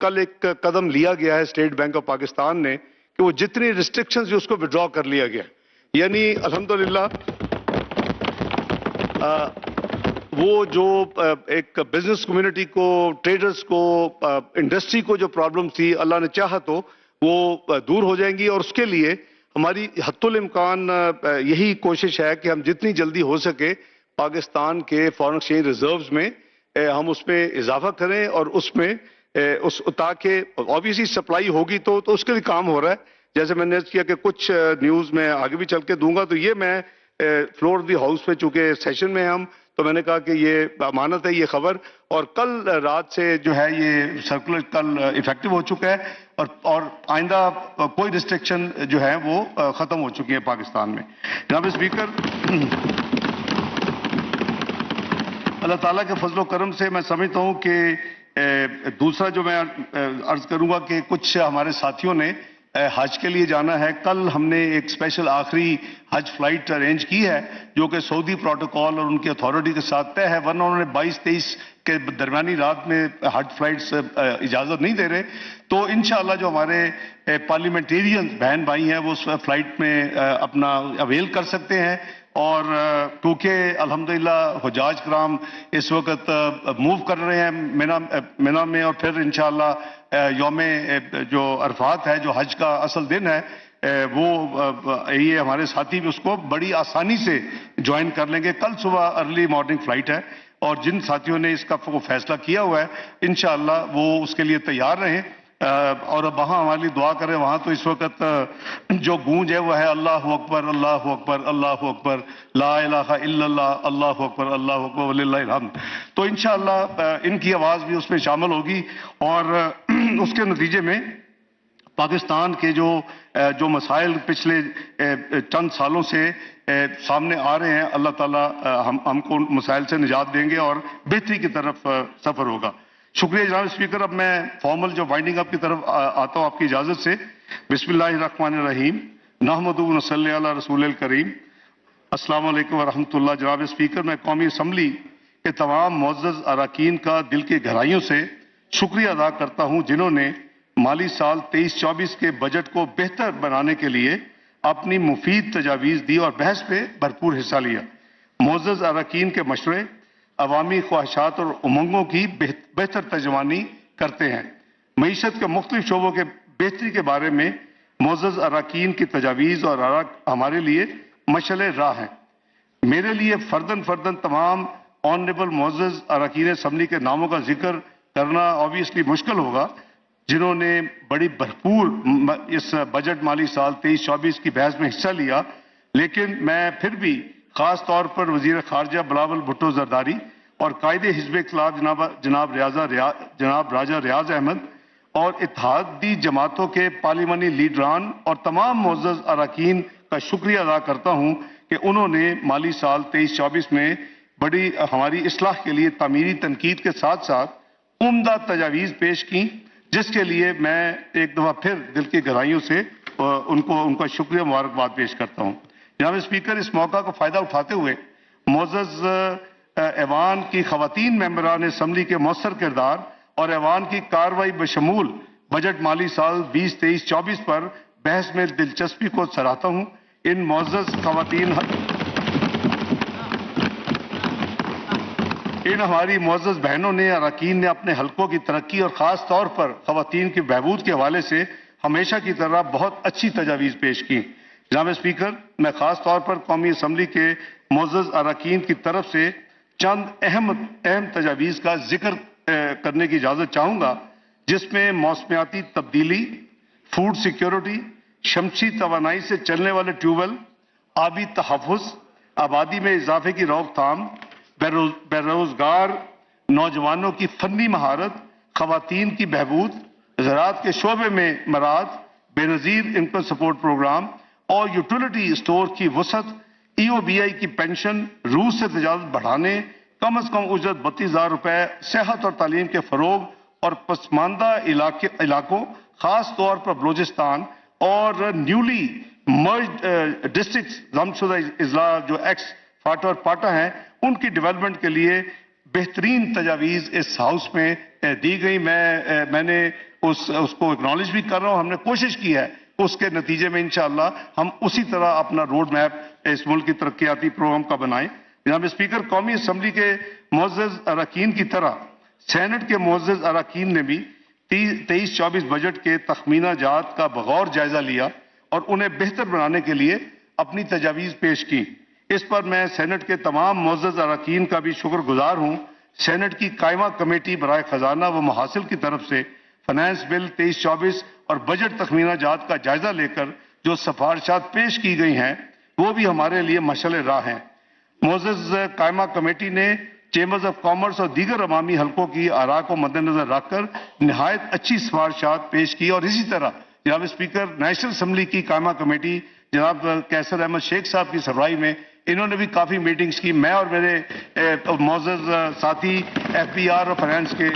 کل ایک قدم لیا گیا ہے اسٹیٹ بینک آف پاکستان نے کہ وہ جتنی ریسٹرکشنز اس کو وڈرا کر لیا گیا، یعنی الحمدللہ وہ جو ایک بزنس کمیونٹی کو، ٹریڈرز کو، انڈسٹری کو جو پرابلم تھی، اللہ نے چاہا تو وہ دور ہو جائیں گی، اور اس کے لیے ہماری حتی الامکان یہی کوشش ہے کہ ہم جتنی جلدی ہو سکے پاکستان کے فارن ایکسچینج ریزروز میں ہم اس میں اضافہ کریں، اور اس میں تاکہ آبویسلی سپلائی ہوگی تو اس کے لیے کام ہو رہا ہے۔ جیسے میں نے عرض کیا کہ کچھ نیوز میں آگے بھی چل کے دوں گا، تو یہ میں فلور دی ہاؤس پہ چونکہ سیشن میں ہم، تو میں نے کہا کہ یہ امانت ہے یہ خبر، اور کل رات سے جو ہے یہ سرکولر کل ایفیکٹو ہو چکا ہے، اور آئندہ کوئی ریسٹرکشن جو ہے وہ ختم ہو چکی ہے پاکستان میں۔ جناب اسپیکر، اللہ تعالیٰ کے فضل و کرم سے میں سمجھتا ہوں کہ دوسرا جو میں عرض کروں گا کہ کچھ ہمارے ساتھیوں نے حج کے لیے جانا ہے۔ کل ہم نے ایک اسپیشل آخری حج فلائٹ ارینج کی ہے جو کہ سعودی پروٹوکول اور ان کی اتھارٹی کے ساتھ طے ہے، ورنہ انہوں نے 22-23 کے درمیانی رات میں حج فلائٹس اجازت نہیں دے رہے۔ تو انشاءاللہ جو ہمارے پارلیمنٹیرین بہن بھائی ہیں وہ اس فلائٹ میں اپنا اویل کر سکتے ہیں، اور کیونکہ الحمدللہ حجاج کرام اس وقت موو کر رہے ہیں مینا میں، اور پھر انشاءاللہ یوم جو عرفات ہے جو حج کا اصل دن ہے وہ یہ ہمارے ساتھی بھی اس کو بڑی آسانی سے جوائن کر لیں گے۔ کل صبح ارلی مارننگ فلائٹ ہے، اور جن ساتھیوں نے اس کا فیصلہ کیا ہوا ہے انشاءاللہ وہ اس کے لیے تیار رہیں، اور وہاں ہمارے لیے دعا کریں۔ وہاں تو اس وقت جو گونج ہے وہ ہے اللہ اکبر اللہ اکبر اللہ اکبر لا الہ الا اللہ اللہ اکبر اللہ اکبر وللہ الحمد۔ تو انشاءاللہ ان کی آواز بھی اس میں شامل ہوگی، اور اس کے نتیجے میں پاکستان کے جو مسائل پچھلے چند سالوں سے سامنے آ رہے ہیں، اللہ تعالیٰ ہم کو ان مسائل سے نجات دیں گے اور بہتری کی طرف سفر ہوگا۔ شکریہ جناب اسپیکر۔ اب میں فارمل جو وائنڈنگ اپ کی طرف آتا ہوں آپ کی اجازت سے۔ بسم اللہ الرحمن الرحیم، نحمدہ و نصلی علی رسول الکریم۔ السلام علیکم ورحمۃ اللہ۔ جناب اسپیکر، میں قومی اسمبلی کے تمام معزز اراکین کا دل کی گہرائیوں سے شکریہ ادا کرتا ہوں جنہوں نے مالی سال 23-24 کے بجٹ کو بہتر بنانے کے لیے اپنی مفید تجاویز دی اور بحث پہ بھرپور حصہ لیا۔ معزز اراکین کے مشورے عوامی خواہشات اور امنگوں کی بہتر ترجمانی کرتے ہیں۔ معیشت کے مختلف شعبوں کے بہتری کے بارے میں معزز اراکین کی تجاویز اور آراء ہمارے لیے مشعل راہ ہیں۔ میرے لیے فرداً تمام آنریبل معزز اراکین اسمبلی کے ناموں کا ذکر کرنا آبویسلی مشکل ہوگا جنہوں نے بڑی بھرپور اس بجٹ مالی سال 23-24 کی بحث میں حصہ لیا، لیکن میں پھر بھی خاص طور پر وزیر خارجہ بلاول بھٹو زرداری اور قائد حزب اختلاف جناب راجہ ریاض احمد اور اتحادی جماعتوں کے پارلیمانی لیڈران اور تمام معزز اراکین کا شکریہ ادا کرتا ہوں کہ انہوں نے مالی سال 23-24 میں بڑی ہماری اصلاح کے لیے تعمیری تنقید کے ساتھ ساتھ عمدہ تجاویز پیش کی، جس کے لیے میں ایک دفعہ پھر دل کی گہرائیوں سے ان کا شکریہ مبارکباد پیش کرتا ہوں۔ جناب اسپیکر، اس موقع کا فائدہ اٹھاتے ہوئے معزز ایوان کی خواتین ممبران اسمبلی کے مؤثر کردار اور ایوان کی کارروائی بشمول بجٹ مالی سال 2023-24 پر بحث میں دلچسپی کو سراہتا ہوں۔ ان معزز خواتین ہماری معزز بہنوں نے اراکین نے اپنے حلقوں کی ترقی اور خاص طور پر خواتین کی بہبود کے حوالے سے ہمیشہ کی طرح بہت اچھی تجاویز پیش کی۔ جناب اسپیکر، میں خاص طور پر قومی اسمبلی کے معزز اراکین کی طرف سے چند اہم تجاویز کا ذکر کرنے کی اجازت چاہوں گا، جس میں موسمیاتی تبدیلی، فوڈ سیکیورٹی، شمسی توانائی سے چلنے والے ٹیوبویل، آبی تحفظ، آبادی میں اضافے کی روک تھام، بے روزگار نوجوانوں کی فنی مہارت، خواتین کی بہبود، زراعت کے شعبے میں مراعات، بے نظیر انکم سپورٹ پروگرام اور یوٹیلیٹی اسٹور کی وسعت، EOBI کی پینشن، روس سے تجارت بڑھانے، کم از کم اجرت 32,000 روپے، صحت اور تعلیم کے فروغ اور پسماندہ علاقوں خاص طور پر بلوچستان اور نیولی مرجڈ ڈسٹرکٹس ضم شدہ اضلاع جو ایکس فاٹا اور پاٹا ہیں ان کی ڈیولپمنٹ کے لیے بہترین تجاویز اس ہاؤس میں دی گئی۔ میں نے اس کو اکنالج بھی کر رہا ہوں. ہم نے کوشش کی ہے اس کے نتیجے میں انشاءاللہ ہم اسی طرح اپنا روڈ میپ اس ملک کی ترقیاتی پروگرام کا بنائیں. جناب اسپیکر، قومی اسمبلی کے معزز اراکین کی طرح سینٹ کے معزز اراکین نے بھی 23-24 بجٹ کے تخمینہ جات کا بغور جائزہ لیا اور انہیں بہتر بنانے کے لیے اپنی تجاویز پیش کی. اس پر میں سینٹ کے تمام معزز اراکین کا بھی شکر گزار ہوں. سینٹ کی قائمہ کمیٹی برائے خزانہ و محاصل کی طرف سے فنانس بل 23-24 اور بجٹ تخمینہ جات کا جائزہ لے کر جو سفارشات پیش کی گئی ہیں وہ بھی ہمارے لیے مشعل راہ ہیں. معزز قائمہ کمیٹی نے چیمبرز آف کامرس اور دیگر عوامی حلقوں کی آراء کو مد نظر رکھ کر نہایت اچھی سفارشات پیش کی. اور اسی طرح جناب اسپیکر، نیشنل اسمبلی کی قائمہ کمیٹی جناب کیسر احمد شیخ صاحب کی سربراہی میں انہوں نے بھی کافی میٹنگز کی. میں اور میرے معزز ساتھی ایف پی آر اور فائنانس کے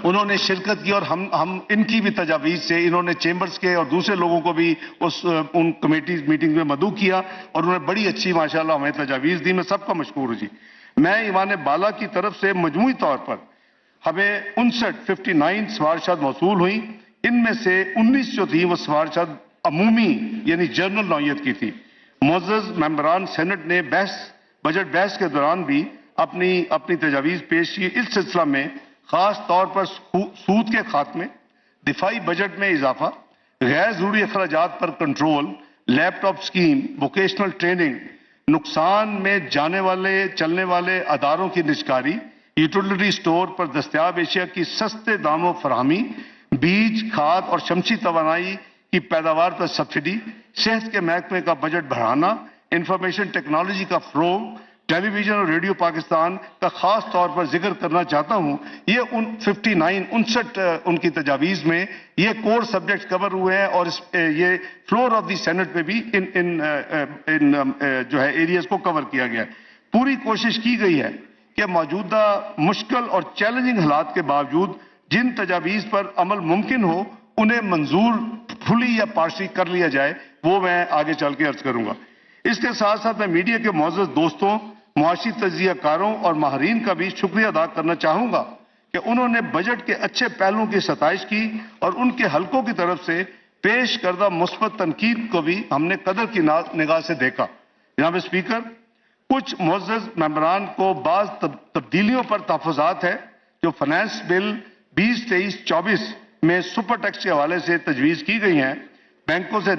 انہوں نے شرکت کی اور ہم ان کی بھی تجاویز سے انہوں نے چیمبرز کے اور دوسرے لوگوں کو بھی ان کمیٹیز میٹنگ میں مدعو کیا اور انہوں نے بڑی اچھی ماشاءاللہ ہمیں تجاویز دی. میں سب کا مشکور ہوں جی. میں ایوان بالا کی طرف سے مجموعی طور پر ہمیں 59 سفارشات موصول ہوئیں. ان میں سے 19 جو تھیں وہ سفارشات عمومی یعنی جنرل نوعیت کی تھی. معزز ممبران سینٹ نے بجٹ بحث کے دوران بھی اپنی تجاویز پیش کی. اس سلسلہ میں خاص طور پر سود کے خاتمے، دفاعی بجٹ میں اضافہ، غیر ضروری اخراجات پر کنٹرول، لیپ ٹاپ اسکیم، ووکیشنل ٹریننگ، نقصان میں چلنے والے اداروں کی نجکاری، یوٹیلیٹی سٹور پر دستیاب اشیاء کی سستے داموں فراہمی، بیج، کھاد اور شمسی توانائی کی پیداوار پر سبسڈی، صحت کے محکمے کا بجٹ بڑھانا، انفارمیشن ٹیکنالوجی کا فروغ، ٹیلی ویژن اور ریڈیو پاکستان کا خاص طور پر ذکر کرنا چاہتا ہوں. یہ 59 ان کی تجاویز میں یہ کور سبجیکٹس کور ہوئے ہیں اور یہ فلور آف دی سینٹ میں بھی ان جو ہے ایریاز کو کور کیا گیا ہے. پوری کوشش کی گئی ہے کہ موجودہ مشکل اور چیلنجنگ حالات کے باوجود جن تجاویز پر عمل ممکن ہو انہیں منظور فلی یا پارشلی کر لیا جائے. وہ میں آگے چل کے عرض کروں گا. اس کے ساتھ ساتھ میں میڈیا کے معزز دوستوں، معاشی تجزیہ کاروں اور ماہرین کا بھی شکریہ ادا کرنا چاہوں گا کہ انہوں نے بجٹ کے اچھے پہلوؤں کی ستائش کی اور ان کے حلقوں کی طرف سے پیش کردہ مثبت تنقید کو بھی ہم نے قدر کی نگاہ سے دیکھا. جناب اسپیکر، کچھ معزز ممبران کو بعض تبدیلیوں پر تحفظات ہے جو فنانس بل 2023-24 میں سپر ٹیکس کے حوالے سے تجویز کی گئی ہیں. بینکوں سے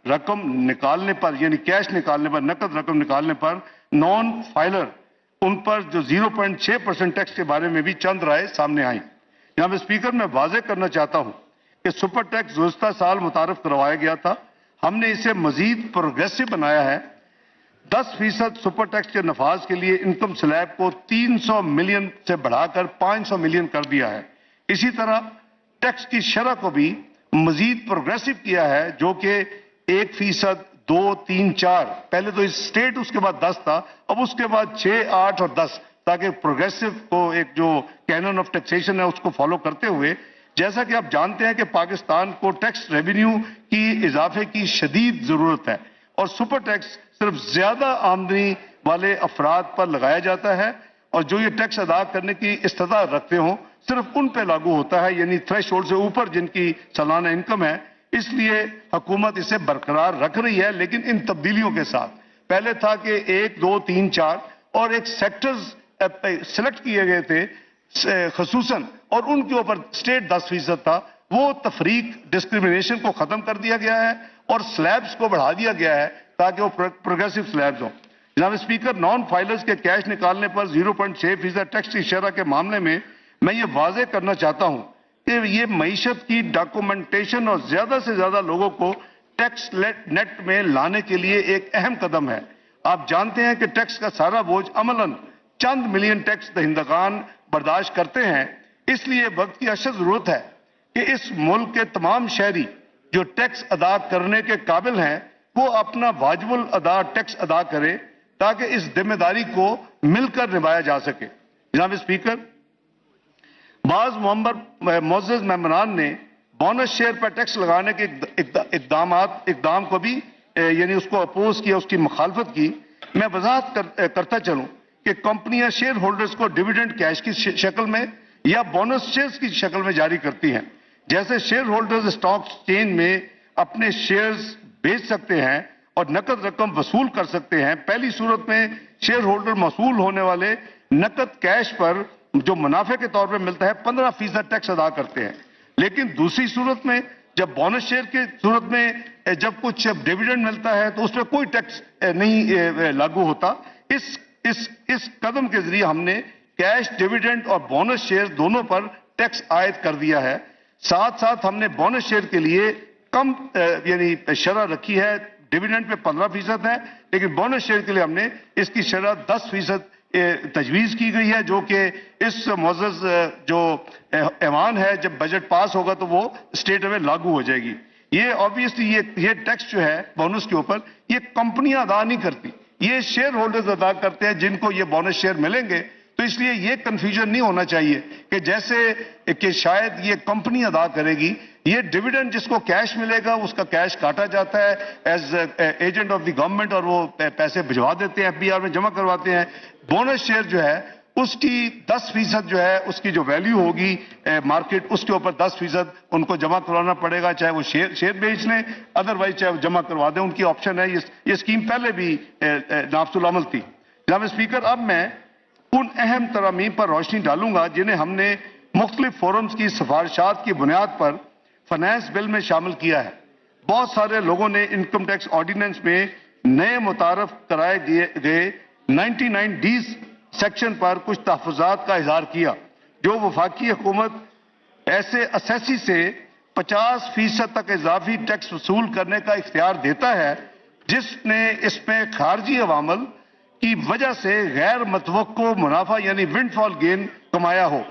رقم نکالنے پر یعنی کیش نکالنے پر، نقد رقم نکالنے پر نان فائلر ان پر جو 0.6% ٹیکس کے بارے میں بھی چند رائے سامنے آئیں. جناب اسپیکر، میں واضح کرنا چاہتا ہوں کہ سپر ٹیکس گزشتہ سال متعارف کروایا گیا تھا. ہم نے اسے مزید پروگریسو بنایا ہے. 10% سپر ٹیکس کے نفاذ کے لیے انکم سلیب کو 300 ملین سے بڑھا کر 500 ملین کر دیا ہے. اسی طرح ٹیکس کی شرح کو بھی مزید پروگریسو کیا ہے جو کہ 1%، 2، 3، 4، پہلے تو اسٹیٹ اس کے بعد 10 تھا، اب اس کے بعد 6، 8 اور 10، تاکہ پروگریسو کو ایک جو کینن آف ٹیکسیشن ہے اس کو فالو کرتے ہوئے. جیسا کہ آپ جانتے ہیں کہ پاکستان کو ٹیکس ریونیو کی اضافے کی شدید ضرورت ہے اور سپر ٹیکس صرف زیادہ آمدنی والے افراد پر لگایا جاتا ہے اور جو یہ ٹیکس ادا کرنے کی استطاعت رکھتے ہوں صرف ان پہ لاگو ہوتا ہے، یعنی تھریش ہولڈ سے اوپر جن کی سالانہ انکم ہے. اس لیے حکومت اسے برقرار رکھ رہی ہے لیکن ان تبدیلیوں کے ساتھ. پہلے تھا کہ 1، 2، 3، 4 اور ایک سیکٹرز سلیکٹ کیے گئے تھے خصوصاً اور ان کے اوپر اسٹیٹ 10% تھا. وہ تفریق ڈسکریمنیشن کو ختم کر دیا گیا ہے اور سلیبز کو بڑھا دیا گیا ہے تاکہ وہ پروگریسو سلیبز ہوں. جناب اسپیکر، نان فائلرز کے کیش نکالنے پر 0.6% ٹیکس کی شرح کے معاملے میں یہ واضح کرنا چاہتا ہوں کہ یہ معیشت کی ڈاکومنٹیشن اور زیادہ سے زیادہ لوگوں کو ٹیکس نیٹ میں لانے کے لیے ایک اہم قدم ہے. آپ جانتے ہیں کہ ٹیکس کا سارا بوجھ عملاً چند ملین ٹیکس دہندگان برداشت کرتے ہیں. اس لیے وقت کی اشد ضرورت ہے کہ اس ملک کے تمام شہری جو ٹیکس ادا کرنے کے قابل ہیں وہ اپنا واجب الادا ٹیکس ادا کرے تاکہ اس ذمہ داری کو مل کر نبھایا جا سکے. جناب اسپیکر، بعض معزز ممبران نے بونس شیئر پر ٹیکس لگانے کے اقدام کو بھی یعنی اس کو اپوز کیا، اس کی مخالفت کی. میں وضاحت کرتا چلوں کہ کمپنیاں شیئر ہولڈرز کو ڈیویڈنڈ کیش کی شکل میں یا بونس شیئرز کی شکل میں جاری کرتی ہیں. جیسے شیئر ہولڈرز اسٹاک ایکسچینج میں اپنے شیئرز بیچ سکتے ہیں اور نقد رقم وصول کر سکتے ہیں. پہلی صورت میں شیئر ہولڈر موصول ہونے والے نقد کیش پر جو منافع کے طور پہ ملتا ہے 15% ٹیکس ادا کرتے ہیں. لیکن دوسری صورت میں جب بونس شیئر کی صورت میں جب کچھ ڈیویڈنڈ ملتا ہے تو اس پہ کوئی ٹیکس نہیں لاگو ہوتا. اس قدم کے ذریعے ہم نے کیش ڈیویڈنڈ اور بونس شیئر دونوں پر ٹیکس عائد کر دیا ہے. ساتھ ساتھ ہم نے بونس شیئر کے لیے کم یعنی شرح رکھی ہے. ڈیویڈنڈ پہ 15% ہے لیکن بونس شیئر کے لیے ہم نے اس کی شرح 10% تجویز کی گئی ہے جو کہ اس معزز جو ایوان ہے جب بجٹ پاس ہوگا تو وہ اسٹیٹ میں لاگو ہو جائے گی. یہ obviously یہ ٹیکس جو ہے بونس کے اوپر یہ کمپنیاں ادا نہیں کرتی, یہ شیئر ہولڈرز ادا کرتے ہیں جن کو یہ بونس شیئر ملیں گے. تو اس لیے یہ کنفیوژن نہیں ہونا چاہیے کہ جیسے کہ شاید یہ کمپنی ادا کرے گی. یہ ڈیویڈنڈ جس کو کیش ملے گا اس کا کیش کاٹا جاتا ہے as agent of the government اور وہ پیسے بھجوا دیتے ہیں, FBR میں جمع کرواتے ہیں. بونس شیئر جو ہے اس کی 10% جو ہے اس کی جو ویلیو ہوگی مارکیٹ اس کے اوپر 10% ان کو جمع کروانا پڑے گا, چاہے وہ شیئر بیچ لیں ادروائز چاہے وہ جمع کروا دیں, ان کی آپشن ہے. یہ اسکیم پہلے بھی نافذ العمل تھی. جناب اسپیکر, اب میں ان اہم ترامیم پر روشنی ڈالوں گا جنہیں ہم نے مختلف فورمز کی سفارشات کی بنیاد پر فنانس بل میں شامل کیا ہے. بہت سارے لوگوں نے انکم ٹیکس آرڈیننس میں نئے متعارف کرائے گئے 99D سیکشن پر کچھ تحفظات کا اظہار کیا جو وفاقی حکومت ایسے اسیسی سے 50% تک اضافی ٹیکس وصول کرنے کا اختیار دیتا ہے جس نے اس میں خارجی عوامل کی وجہ سے غیر متوقع منافع یعنی ونڈ فال گین کمایا ہو.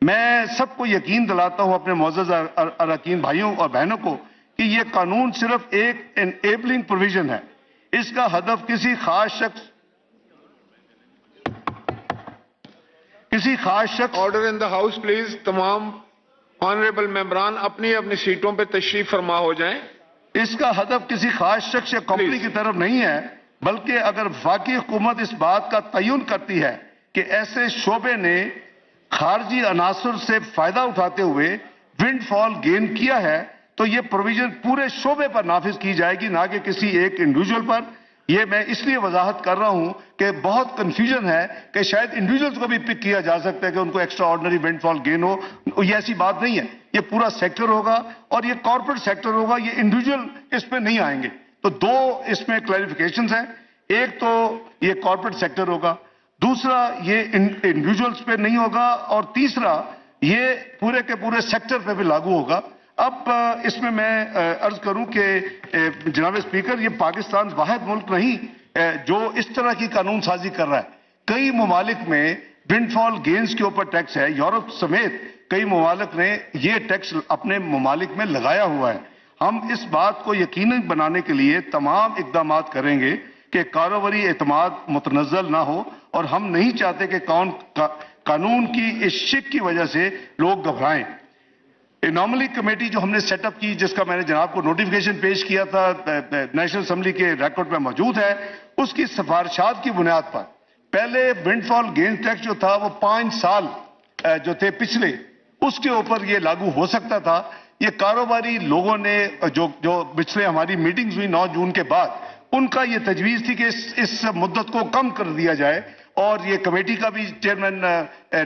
میں سب کو یقین دلاتا ہوں اپنے معزز اراکین بھائیوں اور بہنوں کو کہ یہ قانون صرف ایک انیبلنگ پروویژن ہے. اس کا ہدف کسی خاص شخص order in the house please. تمام آنریبل ممبران اپنی اپنی سیٹوں پہ تشریف فرما ہو جائیں. اس کا ہدف کسی خاص شخص یا کمپنی کی طرف نہیں ہے بلکہ اگر وفاقی حکومت اس بات کا تعین کرتی ہے کہ ایسے شعبے نے خارجی عناصر سے فائدہ اٹھاتے ہوئے ونڈ فال گین کیا ہے تو یہ پروویژن پورے شعبے پر نافذ کی جائے گی, نہ کہ کسی ایک انڈیویجول پر. یہ میں اس لیے وضاحت کر رہا ہوں کہ بہت کنفیوژن ہے کہ شاید انڈیویجولز کو بھی پک کیا جا سکتا ہے کہ ان کو ایکسٹرا آرڈنری ونڈ فال گین ہو. یہ ایسی بات نہیں ہے, یہ پورا سیکٹر ہوگا اور یہ کارپوریٹ سیکٹر ہوگا, یہ انڈیویجول اس پہ نہیں آئیں گے. تو دو اس میں کلیریفیکیشنز ہیں. ایک تو یہ کارپوریٹ سیکٹر ہوگا, دوسرا یہ انڈیویجولز پہ نہیں ہوگا, اور تیسرا یہ پورے کے پورے سیکٹر پہ بھی لاگو ہوگا. اب اس میں عرض کروں کہ جناب اسپیکر یہ پاکستان واحد ملک نہیں جو اس طرح کی قانون سازی کر رہا ہے. کئی ممالک میں ونڈ فال گینز کے اوپر ٹیکس ہے. یورپ سمیت کئی ممالک نے یہ ٹیکس اپنے ممالک میں لگایا ہوا ہے. ہم اس بات کو یقینی بنانے کے لیے تمام اقدامات کریں گے کہ کاروباری اعتماد متنزل نہ ہو, اور ہم نہیں چاہتے کہ قانون کی اس شک کی وجہ سے لوگ گھبرائیں. انوملی کمیٹی جو ہم نے سیٹ اپ کی جس کا میں نے جناب کو نوٹیفیکیشن پیش کیا تھا نیشنل اسمبلی کے ریکارڈ میں موجود ہے, اس کی سفارشات کی بنیاد پر پہلے ونڈ فال گین ٹیکس جو تھا وہ 5 سال جو تھے پچھلے اس کے اوپر یہ لاگو ہو سکتا تھا. یہ کاروباری لوگوں نے جو پچھلے ہماری میٹنگز ہوئی 9 جون کے بعد ان کا یہ تجویز تھی کہ اس مدت کو کم کر دیا جائے, اور یہ کمیٹی کا بھی چیئرمین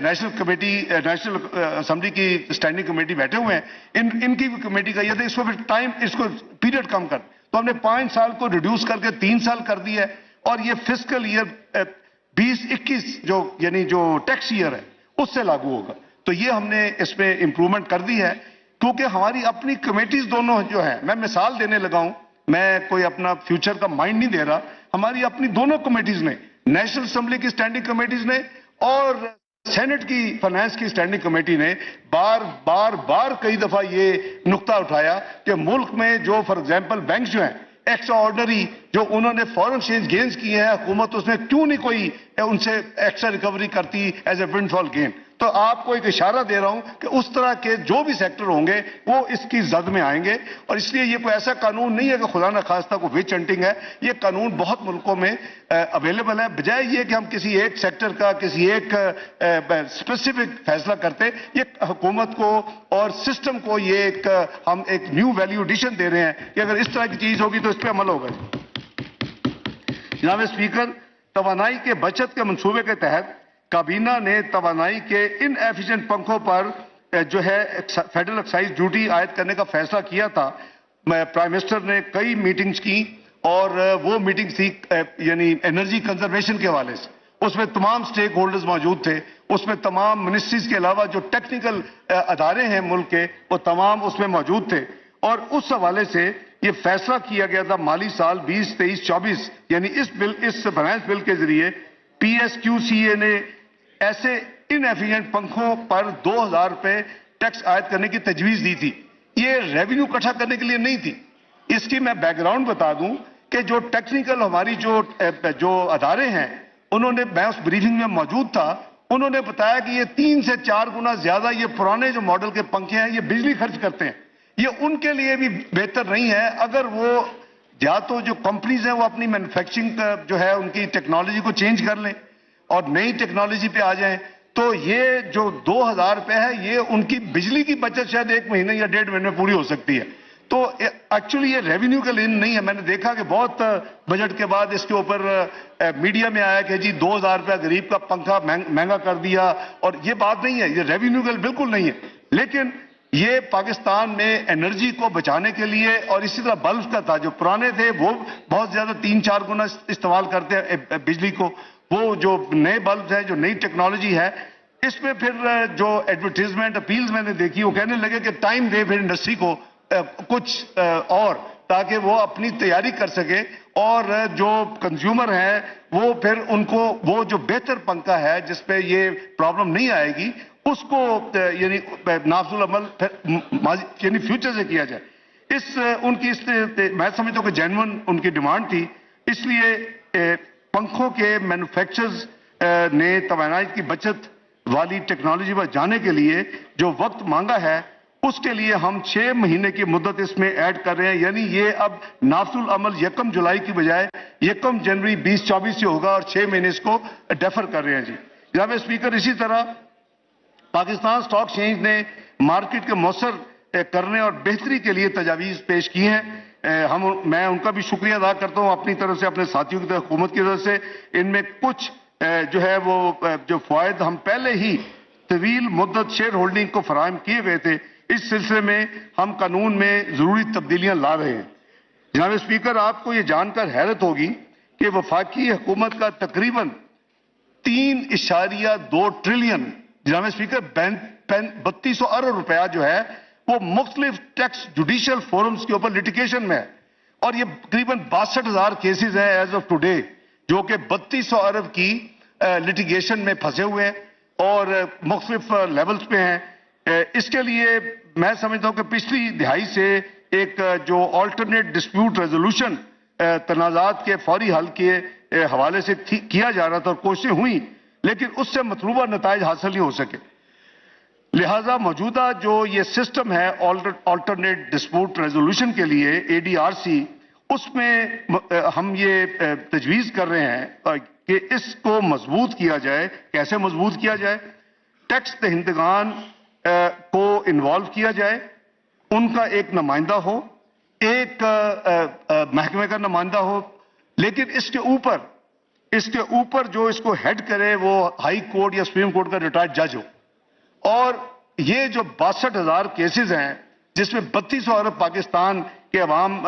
نیشنل اسمبلی کی اسٹینڈنگ کمیٹی بیٹھے ہوئے ہیں, ان کی بھی کمیٹی کا یہ تھا اس کو ٹائم اس کو پیریڈ کم کر, تو ہم نے 5 سال کو ریڈیوس کر کے 3 سال کر دیا ہے. اور یہ فسکل ایئر 2021 جو یعنی جو ٹیکس ایئر ہے اس سے لاگو ہوگا. تو یہ ہم نے اس میں امپروومنٹ کر دی ہے کیونکہ ہماری اپنی کمیٹیز دونوں جو ہیں, میں مثال دینے لگا ہوں, میں کوئی اپنا فیوچر کا مائنڈ نہیں دے رہا, ہماری اپنی دونوں کمیٹیز نے, نیشنل اسمبلی کی اسٹینڈنگ کمیٹیز نے اور سینٹ کی فنانس کی اسٹینڈنگ کمیٹی نے بار کئی دفعہ یہ نقطہ اٹھایا کہ ملک میں جو فار ایگزامپل بینکس جو ہیں ایکسٹرا آرڈنری جو انہوں نے فورن ایکسچینج گینز کیے ہیں, حکومت اس میں کیوں نہیں کوئی ان سے ایکسٹرا ریکوری کرتی as a windfall gain. تو آپ کو ایک اشارہ دے رہا ہوں کہ اس طرح کے جو بھی سیکٹر ہوں گے وہ اس کی زد میں آئیں گے، اور اس لیے یہ کوئی ایسا قانون نہیں ہے کہ خدا نخواستہ کو وچ ہنٹنگ ہے. یہ قانون بہت ملکوں میں اویلیبل ہے. بجائے یہ کہ ہم کسی ایک سیکٹر کا کسی ایک اسپیسیفک فیصلہ کرتے، یہ حکومت کو اور سسٹم کو یہ ہم ایک نیو ویلیو ایڈیشن دے رہے ہیں کہ اگر اس طرح کی چیز ہوگی تو اس پہ عمل ہوگا. جناب اسپیکر، توانائی کے بچت کے منصوبے کے تحت کابینہ نے توانائی کے ان ایفیشینٹ پنکھوں پر جو ہے فیڈرل ایکسائز ڈیوٹی عائد کرنے کا فیصلہ کیا تھا. پرائم منسٹر نے کئی میٹنگز کی اور وہ میٹنگ تھی یعنی انرجی کنزرویشن کے حوالے سے. اس میں تمام سٹیک ہولڈرز موجود تھے، اس میں تمام منسٹریز کے علاوہ جو ٹیکنیکل ادارے ہیں ملک کے وہ تمام اس میں موجود تھے، اور اس حوالے سے یہ فیصلہ کیا گیا تھا مالی سال 2023-24 یعنی اس فائنانس بل کے ذریعے پی ایس کیو سی اے نے ایسے ان ایفیشینٹ پنکھوں پر 2000 روپے ٹیکس عائد کرنے کی تجویز دی تھی. یہ ریونیو اکٹھا کرنے کے لیے نہیں تھی. اس کی میں بیک گراؤنڈ بتا دوں کہ جو ٹیکنیکل ہماری جو ادارے ہیں انہوں نے، میں اس بریفنگ میں موجود تھا، انہوں نے بتایا کہ یہ 3 سے 4 گنا زیادہ یہ پرانے جو ماڈل کے پنکھے ہیں یہ بجلی خرچ کرتے ہیں. یہ ان کے لیے بھی بہتر نہیں ہے اگر وہ یا تو جو کمپنیز ہیں وہ اپنی مینوفیکچرنگ جو ہے ان کی ٹیکنالوجی کو چینج کر لیں اور نئی ٹیکنالوجی پہ آ جائیں. تو یہ جو 2000 روپے ہے یہ ان کی بجلی کی بچت شاید 1 مہینے یا 1.5 مہینے میں پوری ہو سکتی ہے. تو ایکچولی یہ ریونیو کا لین نہیں ہے. میں نے دیکھا کہ بہت بجٹ کے بعد اس کے اوپر میڈیا میں آیا کہ جی 2000 روپے غریب کا پنکھا مہنگا کر دیا، اور یہ بات نہیں ہے، یہ ریونیو کا بالکل نہیں ہے. لیکن یہ پاکستان میں انرجی کو بچانے کے لیے، اور اسی طرح بلب کا تھا جو پرانے تھے وہ بہت زیادہ 3-4 گنا استعمال کرتے ہیں بجلی کو. وہ جو نئے بلب ہیں جو نئی ٹیکنالوجی ہے اس میں پھر جو ایڈورٹیزمنٹ اپیلز میں نے دیکھی وہ کہنے لگے کہ ٹائم دے پھر انڈسٹری کو کچھ اور، تاکہ وہ اپنی تیاری کر سکے اور جو کنزیومر ہیں وہ پھر ان کو وہ جو بہتر پنکھا ہے جس پہ یہ پرابلم نہیں آئے گی اس کو یعنی نافذ العمل یعنی فیوچر سے کیا جائے. ان کی میں سمجھتا ہوں کہ جینون ان کی ڈیمانڈ تھی. اس لیے پنکھوں کے مینوفیکچرز نے توانائی کی بچت والی ٹیکنالوجی پر جانے کے لیے جو وقت مانگا ہے اس کے لیے ہم 6 مہینے کی مدت اس میں ایڈ کر رہے ہیں. یعنی یہ اب نافذ العمل 1 جولائی کی بجائے 1 جنوری 2024 سے ہوگا اور 6 مہینے اس کو ڈیفر کر رہے ہیں. جی جناب اسپیکر، اسی طرح پاکستان اسٹاک ایکسچینج نے مارکیٹ کے مؤثر کرنے اور بہتری کے لیے تجاویز پیش کی ہیں. میں ان کا بھی شکریہ ادا کرتا ہوں اپنی طرف سے، اپنے ساتھیوں کی طرف، حکومت کی طرف سے. ان میں کچھ جو ہے وہ جو فوائد ہم پہلے ہی طویل مدت شیئر ہولڈنگ کو فراہم کیے گئے تھے، اس سلسلے میں ہم قانون میں ضروری تبدیلیاں لا رہے ہیں. جناب اسپیکر، آپ کو یہ جان کر حیرت ہوگی کہ وفاقی حکومت کا تقریباً 3.2 ٹریلین جناب اسپیکر 3200 ارب روپیہ جو ہے وہ مختلف ٹیکس جوڈیشل فورمز کے اوپر لٹیگیشن میں ہے، اور یہ تقریباً 62,000 کیسز ہیں ایز آف ٹوڈے جو کہ 3200 ارب کی لٹیگیشن میں پھنسے ہوئے ہیں اور مختلف لیولز پہ ہیں. اس کے لیے میں سمجھتا ہوں کہ پچھلی دہائی سے ایک جو آلٹرنیٹ ڈسپیوٹ ریزولوشن تنازعات کے فوری حل کے حوالے سے کیا جا رہا تھا اور کوششیں ہوئیں، لیکن اس سے مطلوبہ نتائج حاصل نہیں ہو سکے. لہٰذا موجودہ جو یہ سسٹم ہے آلٹرنیٹ ڈسپیوٹ ریزولوشن کے لیے ADRC، اس میں ہم یہ تجویز کر رہے ہیں کہ اس کو مضبوط کیا جائے. کیسے مضبوط کیا جائے؟ ٹیکس دہندگان کو انوالو کیا جائے، ان کا ایک نمائندہ ہو، ایک محکمے کا نمائندہ ہو، لیکن اس کے اوپر جو اس کو ہیڈ کرے وہ ہائی کورٹ یا سپریم کورٹ کا ریٹائرڈ جج ہو. اور یہ جو 62,000 کیسز ہیں جس میں 3200 ارب پاکستان کے عوام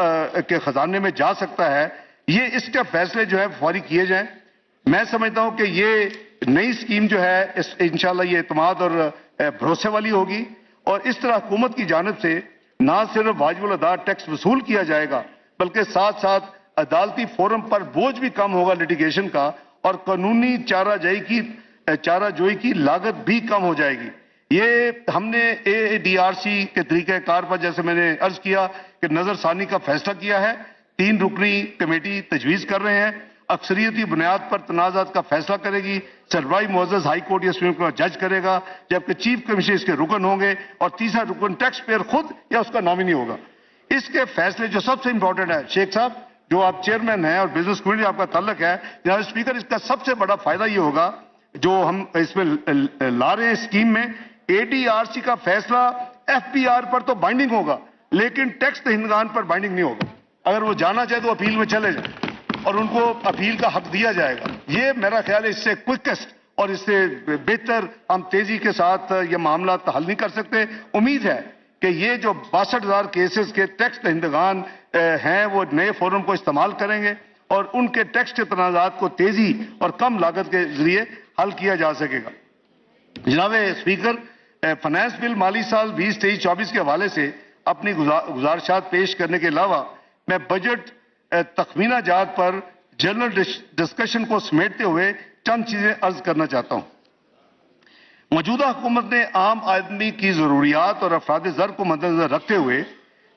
کے خزانے میں جا سکتا ہے، یہ اس کے فیصلے جو ہے فوری کیے جائیں. میں سمجھتا ہوں کہ یہ نئی سکیم جو ہے انشاءاللہ یہ اعتماد اور بھروسے والی ہوگی، اور اس طرح حکومت کی جانب سے نہ صرف واجب الادا ٹیکس وصول کیا جائے گا بلکہ ساتھ ساتھ عدالتی فورم پر بوجھ بھی کم ہوگا لٹیگیشن کا، اور قانونی چارہ جوئی کی لاگت بھی کم ہو جائے گی. یہ ہم نے ADRC کے طریقہ کار پر جیسے میں نے عرض کیا کہ نظر ثانی کا فیصلہ کیا ہے. 3 رکنی کمیٹی تجویز کر رہے ہیں. اکثریتی بنیاد پر تنازعات کا فیصلہ کرے گی، سربراہی معزز ہائی کورٹ یا سپریم کورٹ جج کرے گا، جبکہ چیف کمشنر اس کے رکن ہوں گے، اور تیسرا رکن ٹیکس پیئر خود یا اس کا نامنی ہوگا۔ اس کے فیصلے جو سب سے امپورٹنٹ ہے، شیخ صاحب جو آپ چیئرمین ہیں اور بزنس کمیونٹی آپ کا تعلق ہے، جناب اسپیکر، اس کا سب سے بڑا فائدہ یہ ہوگا جو ہم اس میں لا رہے ہیں اسکیم میں، اے ڈی آر سی کا فیصلہ ایف پی آر پر تو بائنڈنگ ہوگا لیکن ٹیکس دہندگان پر بائنڈنگ نہیں ہوگا۔ اگر وہ جانا چاہے تو اپیل میں چلے جائیں اور ان کو اپیل کا حق دیا جائے گا۔ یہ میرا خیال ہے اس سے کوئکسٹ اور اس سے بہتر ہم تیزی کے ساتھ یہ معاملات حل نہیں کر سکتے۔ امید ہے کہ یہ جو 62,000 کیسز کے ٹیکس دہندگان ہیں وہ نئے فورم کو استعمال کریں گے اور ان کے ٹیکس کے تنازعات کو تیزی اور کم لاگت کے ذریعے حل کیا جا سکے گا۔ جناب اسپیکر، فنانس بل مالی سال 2023-24 کے حوالے سے اپنی گزارشات پیش کرنے کے علاوہ میں بجٹ تخمینہ جات پر جنرل ڈسکشن کو سمیٹتے ہوئے چند چیزیں عرض کرنا چاہتا ہوں۔ موجودہ حکومت نے عام آدمی کی ضروریات اور افراد زر کو مد نظر رکھتے ہوئے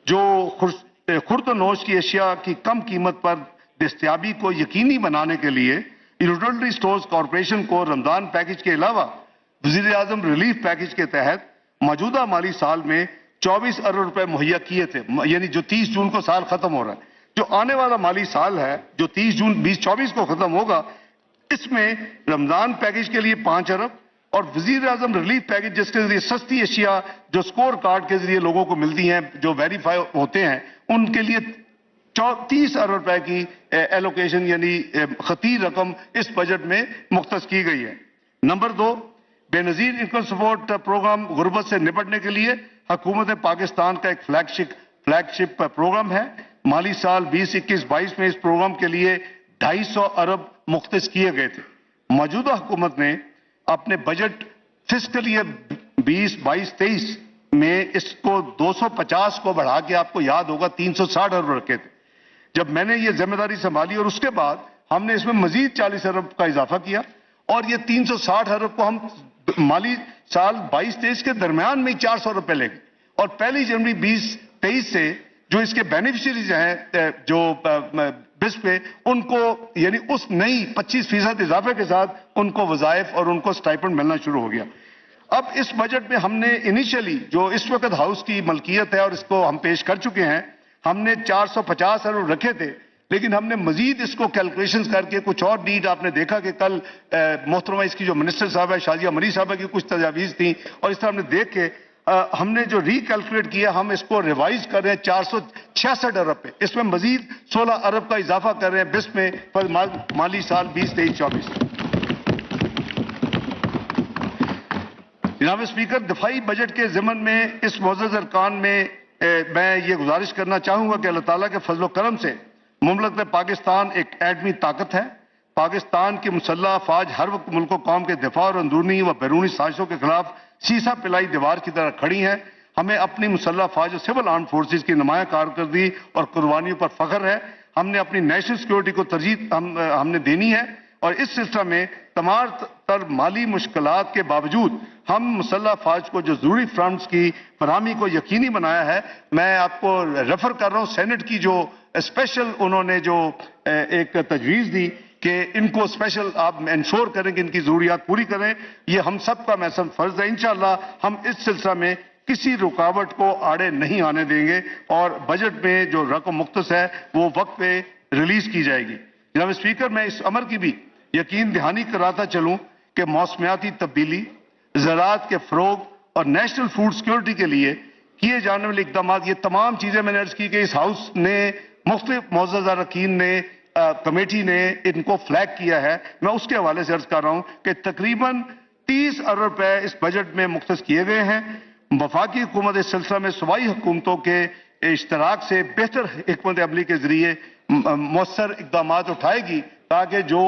جو خرد و نوش کی اشیاء کی کم قیمت پر دستیابی کو یقینی بنانے کے لیے یوٹیلٹی سٹورز کارپوریشن کو رمضان پیکج کے علاوہ وزیر اعظم ریلیف پیکج کے تحت موجودہ مالی سال میں 24 ارب روپے مہیا کیے تھے، یعنی جو 30 جون کو سال ختم ہو رہا ہے۔ جو آنے والا مالی سال ہے جو 30 جون 2024 کو ختم ہوگا، اس میں رمضان پیکج کے لیے 5 ارب اور وزیر اعظم ریلیف پیکج جس کے ذریعے سستی اشیاء جو سکور کارڈ کے ذریعے لوگوں کو ملتی ہیں جو ویریفائی ہوتے ہیں ان کے لیے 30 ارب روپے کی ایلوکیشن یعنی خطیر رقم اس بجٹ میں مختص کی گئی ہے۔ نمبر 2، بے نظیر انکم سپورٹ پروگرام غربت سے نپٹنے کے لیے حکومت پاکستان کا ایک فلیگ شپ پروگرام ہے۔ مالی سال 2021-22 میں اس پروگرام کے لیے 250 ارب مختص کیے گئے تھے۔ موجودہ حکومت نے اپنے بجٹ فسکل ایئر 2022-23 میں اس کو 250 کو بڑھا کے آپ کو یاد ہوگا 360 ارب رکھے تھے۔ جب میں نے یہ ذمہ داری سنبھالی اور اس کے بعد ہم نے اس میں مزید 40 ارب کا اضافہ کیا اور یہ 360 ارب کو ہم مالی سال 22-23 کے درمیان میں 400 روپے لے گئے، اور 1 جنوری 2023 سے جو اس کے بینیفیشریز ہیں جو بس پہ ان کو یعنی اس نئی 25% اضافے کے ساتھ ان کو وظائف اور ان کو سٹائپنڈ ملنا شروع ہو گیا۔ اب اس بجٹ میں ہم نے انیشلی جو اس وقت ہاؤس کی ملکیت ہے اور اس کو ہم پیش کر چکے ہیں، ہم نے 450 ارب رکھے تھے، لیکن ہم نے مزید اس کو کیلکولیشنز کر کے کچھ اور نیڈ آپ نے دیکھا کہ کل محترمہ اس کی جو منسٹر صاحب ہے شازیہ مری صاحبہ کی کچھ تجاویز تھیں اور اس طرح ہم نے دیکھ کے ہم نے جو ری کیلکولیٹ کیا ہم اس کو ریوائز کر رہے ہیں 466 ارب پہ، اس میں مزید 16 ارب کا اضافہ کر رہے ہیں بس میں مالی سال 2023-24۔ جناب اسپیکر، دفاعی بجٹ کے ضمن میں اس معزز ارکان میں میں یہ گزارش کرنا چاہوں گا کہ اللہ تعالیٰ کے فضل و کرم سے مملکت پاکستان ایک ایٹمی طاقت ہے۔ پاکستان کی مسلح افواج ہر وقت ملک و قوم کے دفاع اور اندرونی و بیرونی سازشوں کے خلاف سیسا پلائی دیوار کی طرح کھڑی ہیں۔ ہمیں اپنی مسلح افواج اور سول آرم فورسز کی نمایاں کارکردگی اور قربانیوں پر فخر ہے۔ ہم نے اپنی نیشنل سیکورٹی کو ترجیح ہم نے دینی ہے اور اس سلسلہ میں تمام تر مالی مشکلات کے باوجود ہم مسلح افواج کو جو ضروری فنڈز کی فراہمی کو یقینی بنایا ہے۔ میں آپ کو ریفر کر رہا ہوں سینٹ کی جو اسپیشل انہوں نے جو ایک تجویز دی کہ ان کو اسپیشل آپ انشور کریں کہ ان کی ضروریات پوری کریں، یہ ہم سب کا محسن فرض ہے۔ انشاءاللہ ہم اس سلسلہ میں کسی رکاوٹ کو آڑے نہیں آنے دیں گے اور بجٹ میں جو رقم مختص ہے وہ وقت پہ ریلیز کی جائے گی۔ جناب اسپیکر، میں اس امر کی بھی یقین دہانی کراتا چلوں کہ موسمیاتی تبدیلی، زراعت کے فروغ اور نیشنل فوڈ سیکورٹی کے لیے کیے جانے والے اقدامات، یہ تمام چیزیں میں نے عرض کی کہ اس ہاؤس نے مختلف معزز اراکین نے کمیٹی نے ان کو فلیگ کیا ہے۔ میں اس کے حوالے سے عرض کر رہا ہوں کہ تقریباً 30 ارب روپے اس بجٹ میں مختص کیے گئے ہیں۔ وفاقی حکومت اس سلسلہ میں صوبائی حکومتوں کے اشتراک سے بہتر حکمت عملی کے ذریعے مؤثر اقدامات اٹھائے گی تاکہ جو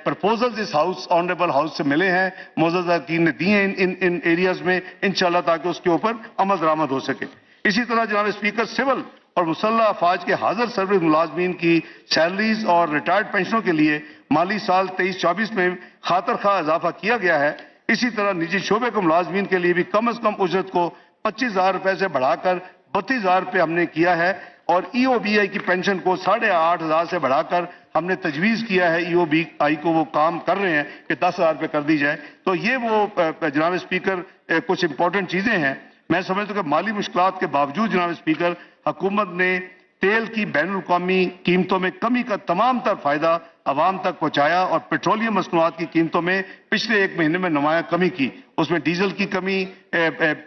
پرپوزلز اس ہاؤس آنریبل ہاؤس سے ملے ہیں معزز اراکین نے دیے ہیں ان ایریاز میں انشاءاللہ تاکہ اس کے اوپر عمل درآمد ہو سکے۔ اسی طرح جناب اسپیکر، سول اور مسلح افواج کے حاضر سروس ملازمین کی سیلریز اور ریٹائرڈ پنشنوں کے لیے مالی سال 23-24 میں خاطر خواہ اضافہ کیا گیا ہے۔ اسی طرح نجی شعبے کے ملازمین کے لیے بھی کم از کم اجرت کو 25,000 روپے سے بڑھا کر 32,000 روپے ہم نے کیا ہے اور ای او بی آئی کی پینشن کو 8,500 سے بڑھا کر ہم نے تجویز کیا ہے ای او بی آئی کو، وہ کام کر رہے ہیں کہ 10,000 پہ کر دی جائے. تو یہ وہ جناب اسپیکر کچھ امپورٹنٹ چیزیں ہیں. میں سمجھتا ہوں کہ مالی مشکلات کے باوجود جناب اسپیکر حکومت نے تیل کی بین الاقوامی قیمتوں میں کمی کا تمام تر فائدہ عوام تک پہنچایا اور پیٹرولیم مصنوعات کی قیمتوں میں پچھلے ایک مہینے میں نمایاں کمی کی. اس میں ڈیزل کی کمی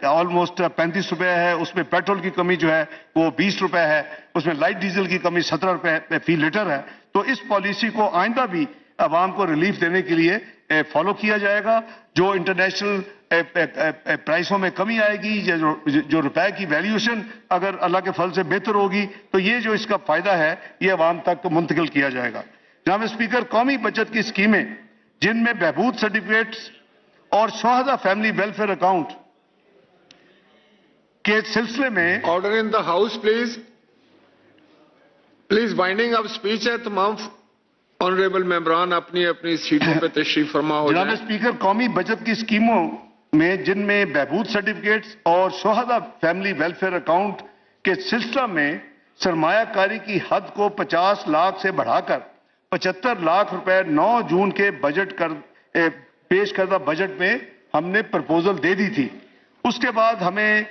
آلموسٹ 35 روپے ہے، اس میں پیٹرول کی کمی جو ہے وہ 20 روپے ہے، اس میں لائٹ ڈیزل کی کمی 17 روپے فی لیٹر ہے. تو اس پالیسی کو آئندہ بھی عوام کو ریلیف دینے کے لیے فالو کیا جائے گا. جو انٹرنیشنل پرائسوں میں کمی آئے گی، جو روپے کی ویلیوشن اگر اللہ کے فضل سے بہتر ہوگی تو یہ جو اس کا فائدہ ہے یہ عوام تک منتقل کیا جائے گا. جناب اسپیکر، قومی بچت کی اسکیمیں جن میں بہبود سرٹیفکیٹس اور شہداء فیملی ویلفیئر اکاؤنٹ کے سلسلے میں order in the house please. Please winding up speech ہے. تمام آنریبل ممبران اپنی اپنی سیٹوں پہ تشریف فرما ہو جناب جائیں. اسپیکر، قومی بچت کی اسکیموں میں جن میں بہبود سرٹیفکیٹس اور شہداء فیملی ویلفیئر اکاؤنٹ کے سلسلہ میں سرمایہ کاری کی حد کو 50 لاکھ سے بڑھا کر 75 لاکھ روپے 9 جون کے پیش کردہ بجٹ میں ہم نے پرپوزل دے دی تھی. اس کے بعد ہمیں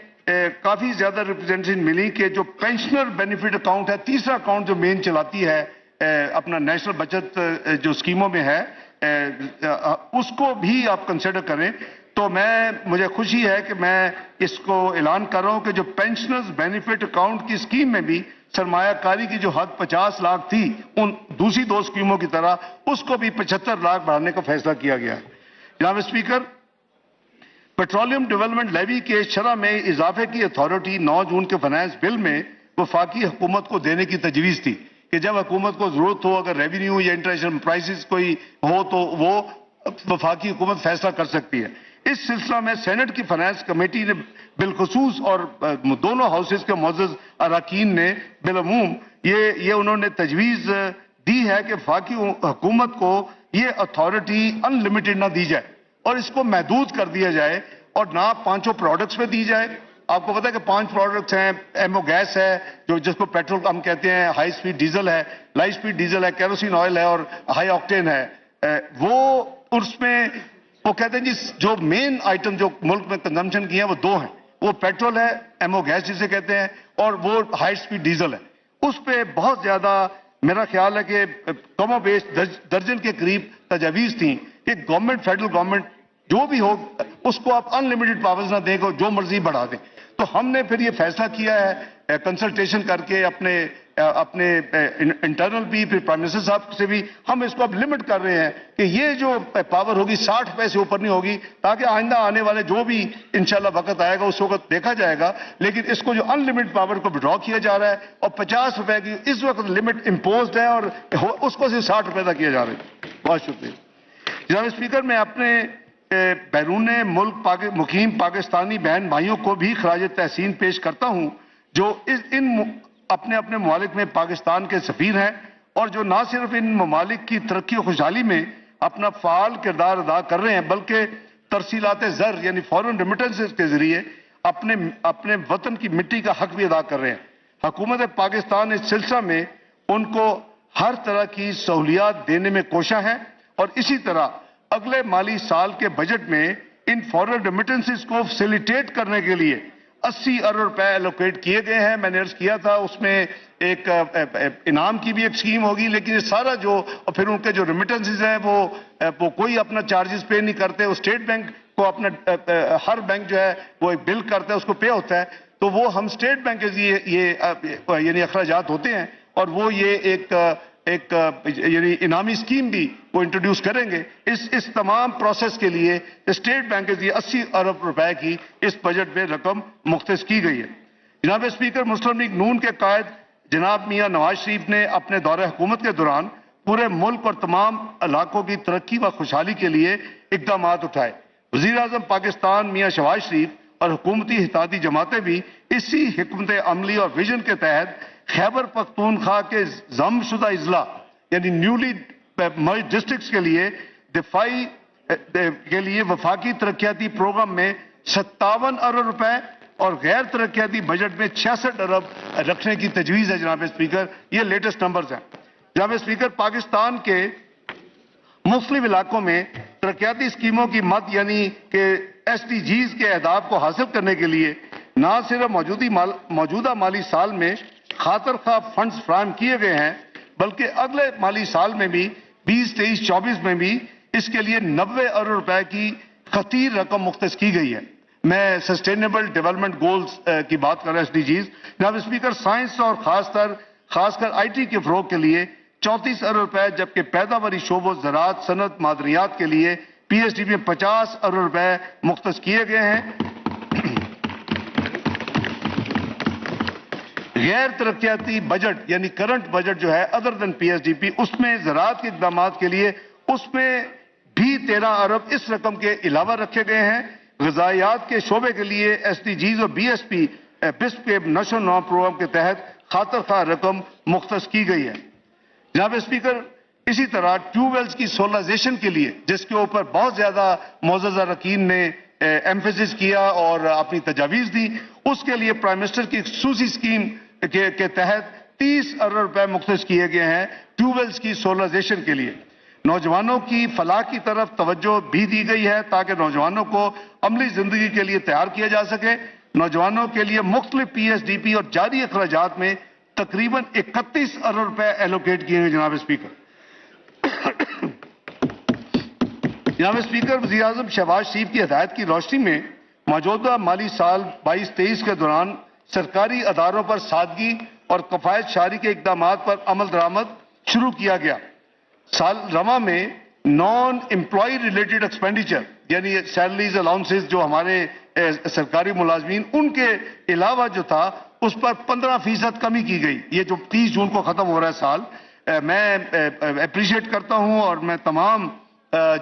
کافی زیادہ ریپرزینٹیشن ملی کہ جو پینشنر بینیفٹ اکاؤنٹ ہے، تیسرا اکاؤنٹ جو مین چلاتی ہے اپنا نیشنل بچت جو اسکیموں میں ہے، اس کو بھی آپ کنسیڈر کریں. تو مجھے خوشی ہے کہ میں اس کو اعلان کر رہا ہوں کہ جو پینشنرز بینیفٹ اکاؤنٹ کی اسکیم میں بھی سرمایہ کاری کی جو حد 50 لاکھ تھی ان دوسری 2 اسکیموں کی طرح اس کو بھی 75 لاکھ بڑھانے کا فیصلہ کیا گیا ہے. جناب اسپیکر، پیٹرولیم ڈیولپمنٹ لیوی کے شرح میں اضافے کی اتھارٹی 9 جون کے فائنانس بل میں وفاقی حکومت کو دینے کی تجویز تھی کہ جب حکومت کو ضرورت ہو، اگر ریونیو یا انٹرنیشنل پرائسز کوئی ہو تو وہ وفاقی حکومت فیصلہ کر سکتی ہے. اس سلسلہ میں سینٹ کی فائنانس کمیٹی نے بالخصوص اور دونوں ہاؤسز کے معزز اراکین نے بالعموم یہ انہوں نے تجویز دی ہے کہ وفاقی حکومت کو یہ اتھارٹی ان لمیٹڈ نہ دی جائے اور اس کو محدود کر دیا جائے اور نہ 5 پروڈکٹس پہ دی جائے. آپ کو پتا ہے کہ 5 پروڈکٹس ہیں. ایمو گیس ہے جس کو پیٹرول ہم کہتے ہیں، ہائی سپیڈ ڈیزل ہے، لائٹ سپیڈ ڈیزل ہے، کیروسین آئل ہے اور ہائی آکٹین ہے. وہ اس میں وہ کہتے ہیں جی جو مین آئٹم جو ملک میں کنزمپشن کی ہیں وہ 2 ہیں. وہ پیٹرول ہے، ایمو گیس جسے کہتے ہیں، اور وہ ہائی سپیڈ ڈیزل ہے. اس پہ بہت زیادہ میرا خیال ہے کہ کم و بیش درجن کے قریب تجاویز تھیں کہ گورنمنٹ، فیڈرل گورنمنٹ جو بھی ہو اس کو آپ ان لمیٹڈ پاورز نہ دیں، جو مرضی بڑھا دیں. تو ہم نے پھر یہ فیصلہ کیا ہے کنسلٹیشن کر کے اپنے انٹرنل بھی، پھر پرائم منسٹر صاحب سے بھی ہم اس کو اب لمٹ کر رہے ہیں کہ یہ جو پاور ہوگی 60 روپے سے اوپر نہیں ہوگی، تاکہ آئندہ آنے والے جو بھی انشاءاللہ وقت آئے گا اس وقت دیکھا جائے گا. لیکن اس کو جو ان لمٹ پاور کو وڈرا کیا جا رہا ہے اور 50 روپے کی اس وقت لمٹ امپوزڈ ہے اور اس کو صرف 60 روپے تک کیا جا رہا ہے. بہت شکریہ. جناب اسپیکر، میں اپنے بیرون ملک مقیم پاکستانی بہن بھائیوں کو بھی خراج تحسین پیش کرتا ہوں جو اپنے ممالک میں پاکستان کے سفیر ہیں اور جو نہ صرف ان ممالک کی ترقی و خوشحالی میں اپنا فعال کردار ادا کر رہے ہیں بلکہ ترسیلات زر یعنی فورن ریمیٹنسز کے ذریعے اپنے وطن کی مٹی کا حق بھی ادا کر رہے ہیں. حکومت پاکستان اس سلسلہ میں ان کو ہر طرح کی سہولیات دینے میں کوشاں ہے اور اسی طرح اگلے مالی سال کے بجٹ میں ان فورن ریمیٹنسز کو فیسیلیٹیٹ کرنے کے لیے 80 ارب روپے ایلوکیٹ کیے گئے ہیں. میں نے عرض کیا تھا اس میں ایک انعام کی بھی ایک اسکیم ہوگی، لیکن یہ سارا جو اور پھر ان کے جو ریمیٹنسز ہیں وہ کوئی اپنا چارجز پے نہیں کرتے. وہ اسٹیٹ بینک کو اپنا ہر بینک جو ہے وہ ایک بل کرتا ہے، اس کو پے ہوتا ہے. تو وہ ہم اسٹیٹ بینک کے یہ یعنی اخراجات ہوتے ہیں اور وہ یہ ایک یعنی انعامی اسکیم بھی وہ انٹروڈیوس کریں گے. اس تمام پروسیس کے لیے اسٹیٹ بینک کے لیے 80 ارب روپے کی اس بجٹ میں رقم مختص کی گئی ہے. جناب اسپیکر، مسلم لیگ نون کے قائد جناب میاں نواز شریف نے اپنے دور حکومت کے دوران پورے ملک اور تمام علاقوں کی ترقی و خوشحالی کے لیے اقدامات اٹھائے. وزیر اعظم پاکستان میاں شہباز شریف اور حکومتی اتحادی جماعتیں بھی اسی حکمت عملی اور ویژن کے تحت خیبر پختونخوا کے ضم شدہ اضلاع یعنی نیولی مرجڈ ڈسٹرکٹس کے لیے دفاعی کے لیے وفاقی ترقیاتی پروگرام میں 57 ارب روپے اور غیر ترقیاتی بجٹ میں 66 ارب رکھنے کی تجویز ہے. جناب اسپیکر، یہ لیٹسٹ نمبرز ہیں. جناب اسپیکر، پاکستان کے مختلف علاقوں میں ترقیاتی اسکیموں کی مد یعنی کہ SDGs کے اہداف کو حاصل کرنے کے لیے نہ صرف موجودہ مالی سال میں خاطر خواہ فنڈز فراہم کیے گئے ہیں بلکہ اگلے مالی سال میں بھی 2023-24 میں بھی اس کے لیے 90 ارب روپے کی خطیر رقم مختص کی گئی ہے۔ میں سسٹینیبل ڈیولپمنٹ گولز کی بات کر رہا ہوں، SDGs۔ جناب اسپیکر، سائنس اور خاص کر IT کے فروغ کے لیے 34 ارب روپے، جبکہ پیداواری شعبوں زراعت، صنعت، معدنیات کے لیے PSDB میں 50 ارب روپے مختص کیے گئے ہیں۔ غیر ترقیاتی بجٹ یعنی کرنٹ بجٹ جو ہے ادر دین PSDB، اس میں زراعت کے اقدامات کے لیے اس میں بھی 13 ارب اس رقم کے علاوہ رکھے گئے ہیں۔ غذائیات کے شعبے کے لیے SDGs اور BSP کے نشو و نما پروگرام کے تحت خاطر خواہ رقم مختص کی گئی ہے۔ جناب اسپیکر، اسی طرح ٹیوب ویلز کی سولرائزیشن کے لیے، جس کے اوپر بہت زیادہ معزز اراکین نے ایمفیسس کیا اور اپنی تجاویز دی، اس کے لیے پرائم منسٹر کی خصوصی اسکیم کے تحت 30 ارب روپے مختص کیے گئے ہیں ٹیوب ویلز کی سولرائزیشن کے لیے۔ نوجوانوں کی فلاح کی طرف توجہ بھی دی گئی ہے تاکہ نوجوانوں کو عملی زندگی کے لیے تیار کیا جا سکے۔ نوجوانوں کے لیے مختلف PSDB اور جاری اخراجات میں تقریباً 31 ارب روپے ایلوکیٹ کیے ہیں۔ جناب اسپیکر، وزیر اعظم شہباز شریف کی ہدایت کی روشنی میں موجودہ مالی سال 22-23 کے دوران سرکاری اداروں پر سادگی اور کفایت شعاری کے اقدامات پر عمل درآمد شروع کیا گیا۔ سال رواں میں نان امپلائی ریلیٹڈ ایکسپینڈیچر یعنی سیلریز الاؤنسز جو ہمارے سرکاری ملازمین ان کے علاوہ جو تھا اس پر 15% کمی کی گئی۔ یہ جو 30 جون کو ختم ہو رہا ہے سال، میں اپریشیٹ کرتا ہوں اور میں تمام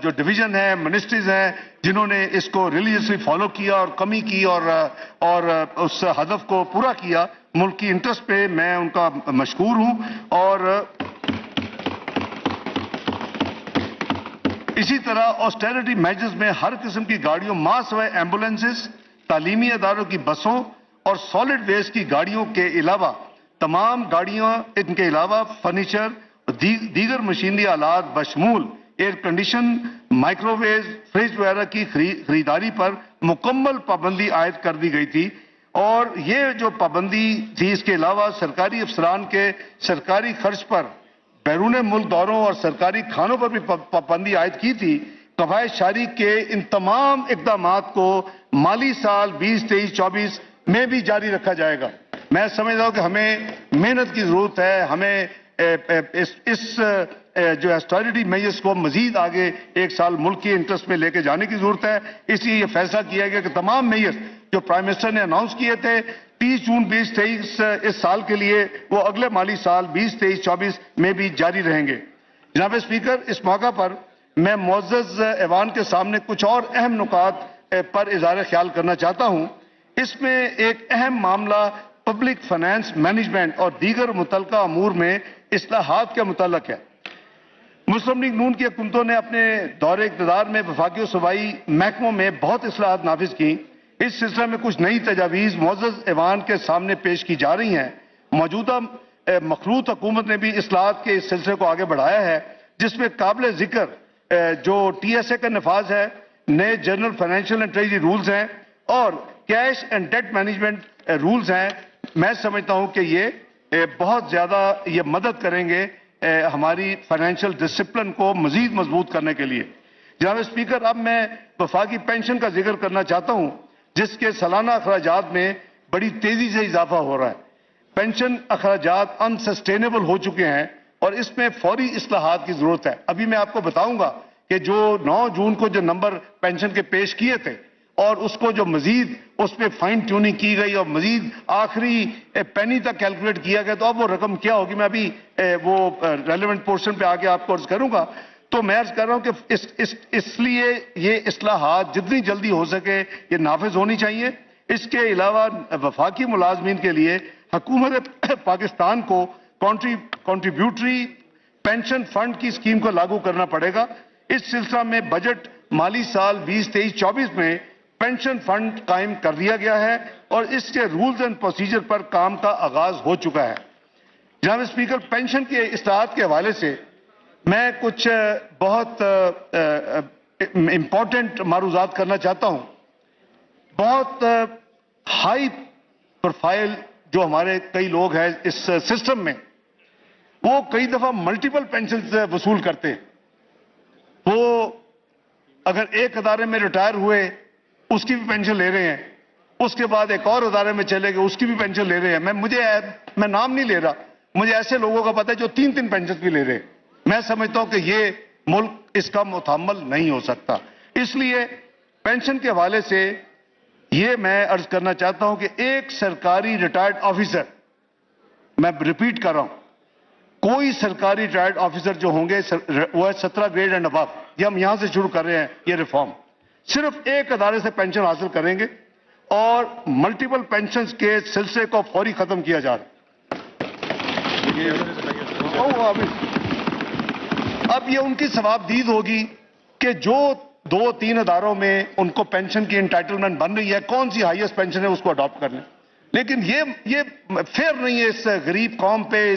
جو ڈویژن ہے، منسٹریز ہیں جنہوں نے اس کو ریلیجسلی فالو کیا اور کمی کی اور اس ہدف کو پورا کیا، ملک کی انٹرسٹ پہ میں ان کا مشکور ہوں۔ اور اسی طرح آسٹیرٹی میجرز میں ہر قسم کی گاڑیوں، ماس و ایمبولینسز، تعلیمی اداروں کی بسوں اور سالڈ ویسٹ کی گاڑیوں کے علاوہ تمام گاڑیوں ان کے علاوہ فرنیچر، دیگر مشینری آلات بشمول air condition, micro waves, fridge وغیرہ کی خریداری پر مکمل پابندی عائد کر دی گئی تھی۔ اور یہ جو پابندی تھی، اس کے علاوہ سرکاری افسران کے سرکاری خرچ پر بیرون ملک دوروں اور سرکاری کھانوں پر بھی پابندی عائد کی تھی۔ کفایت شعاری کے ان تمام اقدامات کو مالی سال 2023-24 میں بھی جاری رکھا جائے گا۔ میں سمجھتا ہوں کہ ہمیں محنت کی ضرورت ہے، ہمیں اس جو اسٹیرٹی میجرز کو مزید آگے ایک سال ملک کی انٹرسٹ میں لے کے جانے کی ضرورت ہے۔ اس لیے یہ فیصلہ کیا گیا کہ تمام میجرز جو پرائم منسٹر نے اناؤنس کیے تھے 30 جون 2023 اس سال کے لیے، وہ اگلے مالی سال 2023-24 میں بھی جاری رہیں گے۔ جناب اسپیکر، اس موقع پر میں معزز ایوان کے سامنے کچھ اور اہم نکات پر اظہار خیال کرنا چاہتا ہوں۔ اس میں ایک اہم معاملہ پبلک فائنانس مینجمنٹ اور دیگر متعلقہ امور میں اصلاحات کے متعلق ہے۔ مسلم لیگ نون کی حکومتوں نے اپنے دور اقتدار میں وفاقی و صوبائی محکموں میں بہت اصلاحات نافذ کی۔ اس سلسلے میں کچھ نئی تجاویز معزز ایوان کے سامنے پیش کی جا رہی ہیں۔ موجودہ مخلوط حکومت نے بھی اصلاحات کے اس سلسلے کو آگے بڑھایا ہے، جس میں قابل ذکر جو TSA کا نفاذ ہے، نئے general financial and treasury rules ہیں اور cash and debt management rules ہیں۔ میں سمجھتا ہوں کہ یہ بہت زیادہ یہ مدد کریں گے ہماری فائنینشیل ڈسپلن کو مزید مضبوط کرنے کے لیے۔ جناب اسپیکر، اب میں وفاقی پینشن کا ذکر کرنا چاہتا ہوں، جس کے سالانہ اخراجات میں بڑی تیزی سے اضافہ ہو رہا ہے۔ پینشن اخراجات انسسٹینیبل ہو چکے ہیں اور اس میں فوری اصلاحات کی ضرورت ہے۔ ابھی میں آپ کو بتاؤں گا کہ جو 9 جون کو جو نمبر پینشن کے پیش کیے تھے اور اس کو جو مزید اس پہ فائن ٹیوننگ کی گئی اور مزید آخری پینی تک کیلکولیٹ کیا گیا، تو اب وہ رقم کیا ہوگی میں ابھی وہ ریلیونٹ پورشن پہ آگے آپ کو عرض کروں گا۔ تو میں عرض کر رہا ہوں کہ اس لیے یہ اصلاحات جتنی جلدی ہو سکے یہ نافذ ہونی چاہیے۔ اس کے علاوہ وفاقی ملازمین کے لیے حکومت پاکستان کو کنٹریبیوٹری پینشن فنڈ کی اسکیم کو لاگو کرنا پڑے گا۔ اس سلسلہ میں بجٹ مالی سال 2023-24 میں پینشن فنڈ قائم کر دیا گیا ہے اور اس کے رولز اینڈ پروسیجر پر کام کا آغاز ہو چکا ہے۔ جناب اسپیکر، پینشن کے اصلاحات کے حوالے سے میں کچھ بہت امپورٹنٹ معروضات کرنا چاہتا ہوں. بہت ہائی پروفائل جو ہمارے کئی لوگ ہیں اس سسٹم میں، وہ کئی دفعہ ملٹیپل پینشن وصول کرتے ہیں. وہ اگر ایک ادارے میں ریٹائر ہوئے اس کی بھی پینشن لے رہے ہیں، اس کے بعد ایک اور ادارے میں چلے گئے اس کی بھی پینشن لے رہے ہیں. میں نام نہیں لے رہا، مجھے ایسے لوگوں کا پتہ ہے جو 3 پینشن بھی لے رہے ہیں. میں سمجھتا ہوں کہ یہ ملک اس کا متحمل نہیں ہو سکتا. اس لیے پینشن کے حوالے سے یہ میں عرض کرنا چاہتا ہوں کہ ایک سرکاری ریٹائرڈ آفیسر، میں ریپیٹ کر رہا ہوں، کوئی سرکاری ریٹائرڈ آفیسر جو ہوں گے وہ ہے 17 گریڈ اینڈ ابو. یہ ہم یہاں سے شروع کر رہے ہیں یہ ریفارم. صرف ایک ادارے سے پینشن حاصل کریں گے اور ملٹیپل پینشن کے سلسلے کو فوری ختم کیا جا رہا ہے. اب یہ ان کی ثوابدید ہوگی کہ جو 2-3 اداروں میں ان کو پینشن کی انٹائٹلمنٹ بن رہی ہے، کون سی ہائیسٹ پینشن ہے اس کو اڈاپٹ کر لیں. لیکن یہ فیئر نہیں ہے اس غریب قوم پہ،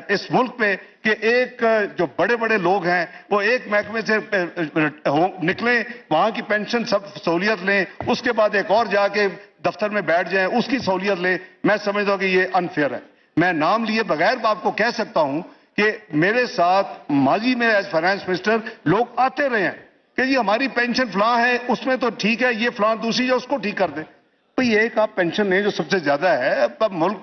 اس ملک پہ، کہ ایک جو بڑے بڑے لوگ ہیں وہ ایک محکمے سے نکلیں، وہاں کی پینشن سب سہولیت لیں، اس کے بعد ایک اور جا کے دفتر میں بیٹھ جائیں اس کی سہولیت لیں. میں سمجھتا ہوں کہ یہ انفیئر ہے. میں نام لیے بغیر آپ کو کہہ سکتا ہوں کہ میرے ساتھ ماضی میں ایز فائنانس منسٹر لوگ آتے رہے ہیں کہ جی ہماری پینشن فلاں ہے، اس میں تو ٹھیک ہے، یہ فلاں دوسری جو اس کو ٹھیک کر دیں. تو یہ ایک آپ پینشن لیں جو سب سے زیادہ ہے. اب ملک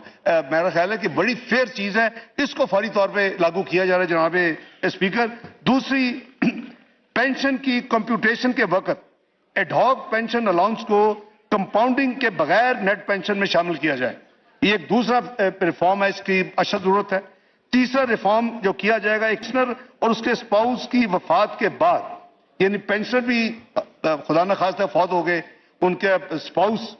میرا خیال ہے کہ بڑی فیئر چیز ہے، اس کو فوری طور پہ لاگو کیا جا رہا ہے جناب اسپیکر. دوسری، پینشن کی کمپیوٹیشن کے وقت ایڈ ہاک پینشن الاؤنس کو کمپاؤنڈنگ کے بغیر نیٹ پینشن میں شامل کیا جائے. یہ ایک دوسرا ریفارم ہے، اس کی اشد ضرورت ہے. تیسرا ریفارم جو کیا جائے گا، ایکسنر اور اس کے اسپاؤس کی وفات کے بعد، یعنی پینشنر بھی خدا نخواستہ فوت ہو گئے، ان کے اسپاؤس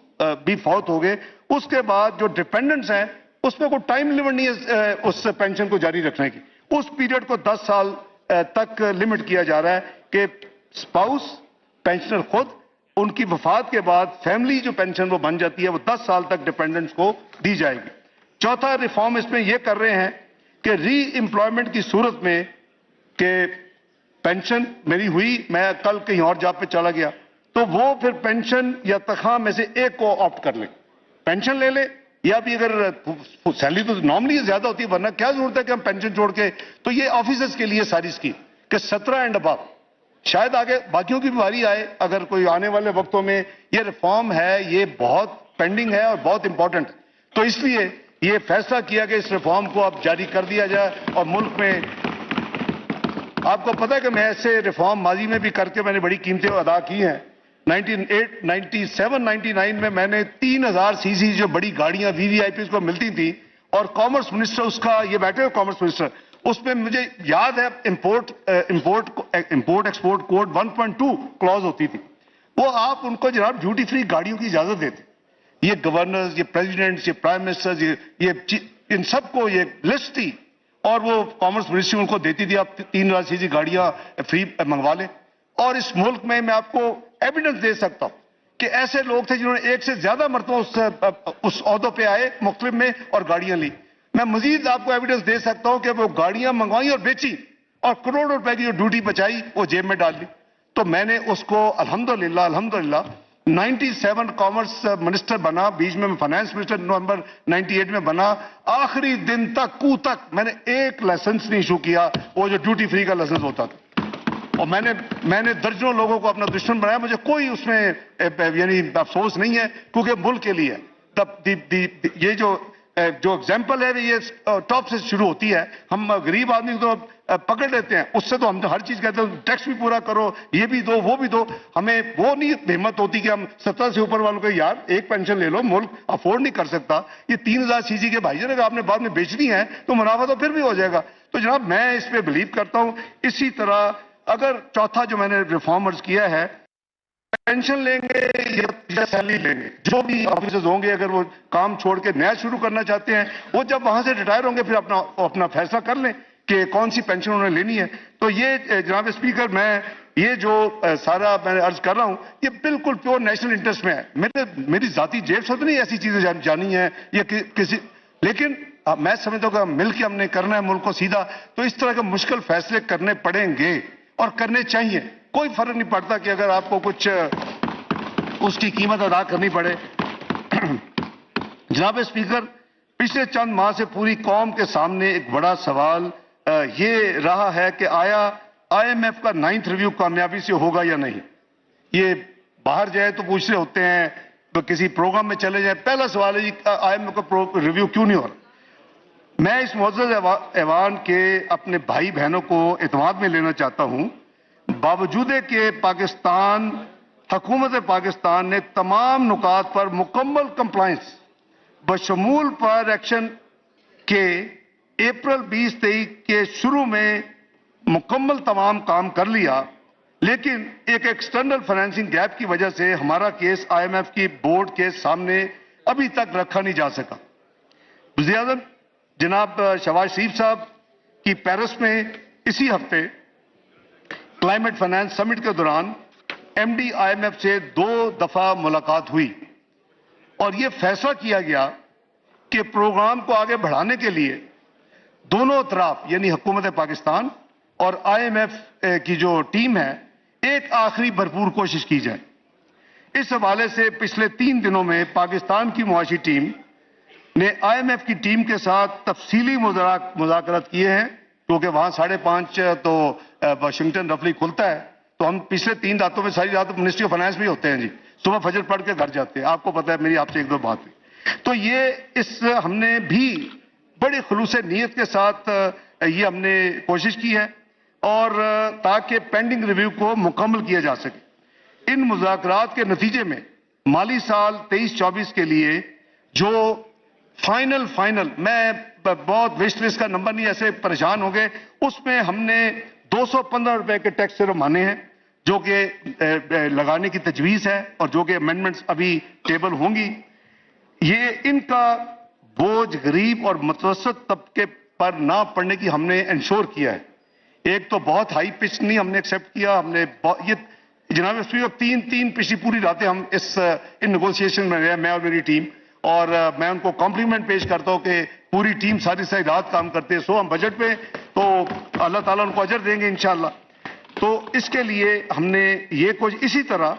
بھی فوت ہو گئے، اس کے بعد جو ڈیپینڈنٹس ہیں اس میں کوئی ٹائم لیمٹ نہیں ہے اس پینشن کو جاری رکھنے کی. اس پیریڈ کو 10 سال تک لمٹ کیا جا رہا ہے کہ اسپاؤس، پینشنر خود، ان کی وفات کے بعد فیملی جو پینشن وہ بن جاتی ہے وہ 10 سال تک ڈیپینڈنٹس کو دی جائے گی. چوتھا ریفارم اس میں یہ کر رہے ہیں کہ ری امپلائمنٹ کی صورت میں کہ پینشن میری ہوئی، میں کل کہیں اور جاب پہ چلا گیا، تو وہ پھر پینشن یا تنخواہ میں سے ایک کو آپٹ کر لیں، پینشن لے لیں، یا بھی اگر سیلری تو نارملی زیادہ ہوتی ہے، ورنہ کیا ضرورت ہے کہ ہم پینشن چھوڑ کے. تو یہ آفیسرز کے لیے ساری اسکیم کہ 17 اینڈ ابو. شاید آگے باقیوں کی بھی باری آئے اگر کوئی آنے والے وقتوں میں. یہ ریفارم ہے، یہ بہت پینڈنگ ہے اور بہت امپورٹنٹ. تو اس لیے یہ فیصلہ کیا کہ اس ریفارم کو اب جاری کر دیا جائے. اور ملک میں آپ کو پتہ ہے کہ میں ایسے ریفارم ماضی میں بھی کر کے میں نے بڑی قیمتیں ادا کی ہیں. 97-99 میں میں نے 3000 سی سی جو بڑی گاڑیاں وی آئی پیز کو ملتی تھیں، اور کامرس منسٹر اس کا، یہ بیٹھے ہوئے کامرس منسٹر، اس میں مجھے یاد ہے امپورٹ ایکسپورٹ کوڈ 1.2 کلوز ہوتی تھی. وہ آپ ان کو جناب ڈیوٹی فری گاڑیوں کی اجازت دیتے. یہ گورنرز، یہ پریزیڈنٹس، یہ پرائم منسٹرز، یہ ان سب کو یہ لسٹ تھی، اور وہ کامرس منسٹری ان کو دیتی تھی آپ 3000 سی سی گاڑیاں فری منگوا لیں. اور اس ملک میں آپ کو ایویڈنس دے سکتا ہوں کہ ایسے لوگ تھے جنہوں نے ایک سے زیادہ مرتبہ اس عہدوں پہ آئے مختلف میں اور گاڑیاں لی. میں مزید آپ کو ایویڈنس دے سکتا ہوں کہ وہ گاڑیاں منگوائی اور بیچی اور کروڑوں روپے کی جو ڈیوٹی بچائی وہ جیب میں ڈال لی. تو میں نے اس کو الحمدللہ 97 کامرس منسٹر بنا، بیچ میں فائنانس منسٹر نومبر 98 میں بنا، آخری دن تک میں نے ایک لائسنس نہیں ایشو کیا، وہ جو ڈیوٹی فری کا لائسنس ہوتا تھا. اور میں نے درجنوں لوگوں کو اپنا دشمن بنایا. مجھے کوئی اس میں یعنی افسوس نہیں ہے، کیونکہ ملک کے لیے یہ جو ایگزامپل ہے یہ ٹاپ سے شروع ہوتی ہے. ہم غریب آدمی کو پکڑ لیتے ہیں، اس سے تو ہم ہر چیز کہتے ہیں ٹیکس بھی پورا کرو، یہ بھی دو وہ بھی دو. ہمیں وہ نہیں ہمت ہوتی کہ ہم 17 سے اوپر والوں کو یار ایک پینشن لے لو، ملک افورڈ نہیں کر سکتا. یہ 3000 سی سی کے بھائی جان اگر آپ نے بعد میں بیچنی ہے تو منافع تو پھر بھی ہو جائے گا. تو جناب میں اس پہ بلیو کرتا ہوں. اسی طرح اگر چوتھا جو میں نے ریفارمرز کیا ہے، پینشن لیں گے یا سیلری لیں گے، جو بھی آفیسرز ہوں گے اگر وہ کام چھوڑ کے نیا شروع کرنا چاہتے ہیں، وہ جب وہاں سے ریٹائر ہوں گے پھر اپنا فیصلہ کر لیں کہ کون سی پینشن انہوں نے لینی ہے. تو یہ جناب اسپیکر، میں یہ جو سارا میں عرض کر رہا ہوں یہ بالکل پیور نیشنل انٹرسٹ میں ہے. میری ذاتی جیب سے تو نہیں ایسی چیزیں جانی ہیں یا کسی، لیکن میں سمجھتا ہوں کہ مل کے ہم نے کرنا ہے ملک کو سیدھا، تو اس طرح کے مشکل فیصلے کرنے پڑیں گے اور کرنے چاہیے. کوئی فرق نہیں پڑتا کہ اگر آپ کو کچھ اس کی قیمت ادا کرنی پڑے. جناب اسپیکر، پچھلے چند ماہ سے پوری قوم کے سامنے ایک بڑا سوال یہ رہا ہے کہ آیا آئی ایم ایف کا 9th ریویو کامیابی سے ہوگا یا نہیں. یہ باہر جائے تو پوچھ رہے ہوتے ہیں، تو کسی پروگرام میں چلے جائیں، پہلا سوال ہے آئی ایم ایف کا ریویو کیوں نہیں ہو رہا. میں اس معزز ایوان کے اپنے بھائی بہنوں کو اعتماد میں لینا چاہتا ہوں، باوجود کہ پاکستان حکومت پاکستان نے تمام نکات پر مکمل کمپلائنس بشمول پر ایکشن کے اپریل 2023 کے شروع میں مکمل تمام کام کر لیا، لیکن ایک ایکسٹرنل فائنینسنگ گیپ کی وجہ سے ہمارا کیس آئی ایم ایف کی بورڈ کے سامنے ابھی تک رکھا نہیں جا سکا. وزیر اعظم جناب شہباز شریف صاحب کی پیرس میں اسی ہفتے کلائمیٹ فائنانس سمٹ کے دوران M D I M F سے 2 دفعہ ملاقات ہوئی اور یہ فیصلہ کیا گیا کہ پروگرام کو آگے بڑھانے کے لیے دونوں اطراف یعنی حکومت پاکستان اور آئی ایم ایف کی جو ٹیم ہے ایک آخری بھرپور کوشش کی جائے. اس حوالے سے پچھلے 3 دنوں میں پاکستان کی معاشی ٹیم نے آئی ایم ایف کی ٹیم کے ساتھ تفصیلی مذاکرات کیے ہیں، کیونکہ وہاں 5:30 تو واشنگٹن رفلی کھلتا ہے، تو ہم پچھلے 3 راتوں میں ساری رات منسٹری آف فائنانس میں ہوتے ہیں جی، صبح فجر پڑھ کے گھر جاتے ہیں. آپ کو پتا ہے میری آپ سے 1-2 بات ہوئی. تو یہ ہم نے بھی بڑے خلوص نیت کے ساتھ یہ ہم نے کوشش کی ہے اور تاکہ پینڈنگ ریویو کو مکمل کیا جا سکے. ان مذاکرات کے نتیجے میں مالی سال 23-24 کے لیے جو فائنل میں بہت وش لسٹ کا نمبر نہیں، ایسے پریشان ہو گئے، اس میں ہم نے 215 روپے کے ٹیکس صرف مانے ہیں جو کہ لگانے کی تجویز ہے اور جو کہ امینڈمنٹس ابھی ٹیبل ہوں گی. یہ ان کا بوجھ غریب اور متوسط طبقے پر نہ پڑنے کی ہم نے انشور کیا ہے. ایک تو بہت ہائی پچ نہیں ہم نے ایکسیپٹ کیا، ہم نے یہ جناب اسپیکر 3 پچھلی پوری راتیں ہم ان نیگوشیشن میں رہے، میں اور میری ٹیم، اور میں ان کو کمپلیمنٹ پیش کرتا ہوں کہ پوری ٹیم ساری رات کام کرتے ہیں. ہم بجٹ پہ تو اللہ تعالیٰ ان کو اجر دیں گے انشاءاللہ. تو اس کے لیے ہم نے یہ کچھ اسی طرح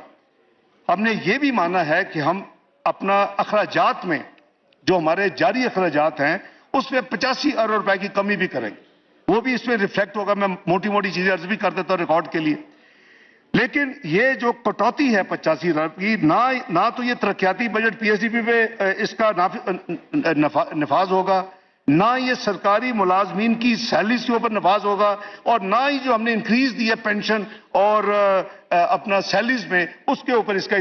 ہم نے یہ بھی مانا ہے کہ ہم اپنا اخراجات میں جو ہمارے جاری اخراجات ہیں اس میں 85 ارب روپے کی کمی بھی کریں گے، وہ بھی اس میں ریفلیکٹ ہوگا. میں موٹی چیزیں عرض بھی کر دیتا ہوں ریکارڈ کے لیے. لیکن یہ جو کٹوتی ہے 85 ارب کی، نہ تو یہ ترقیاتی budget P S D P پہ اس کا نفاذ ہوگا، نہ یہ سرکاری ملازمین کی سیلریز کے اوپر نفاذ ہوگا، اور نہ ہی جو ہم نے انکریز دی ہے پینشن اور اپنا سیلریز میں اس کے اوپر اس کا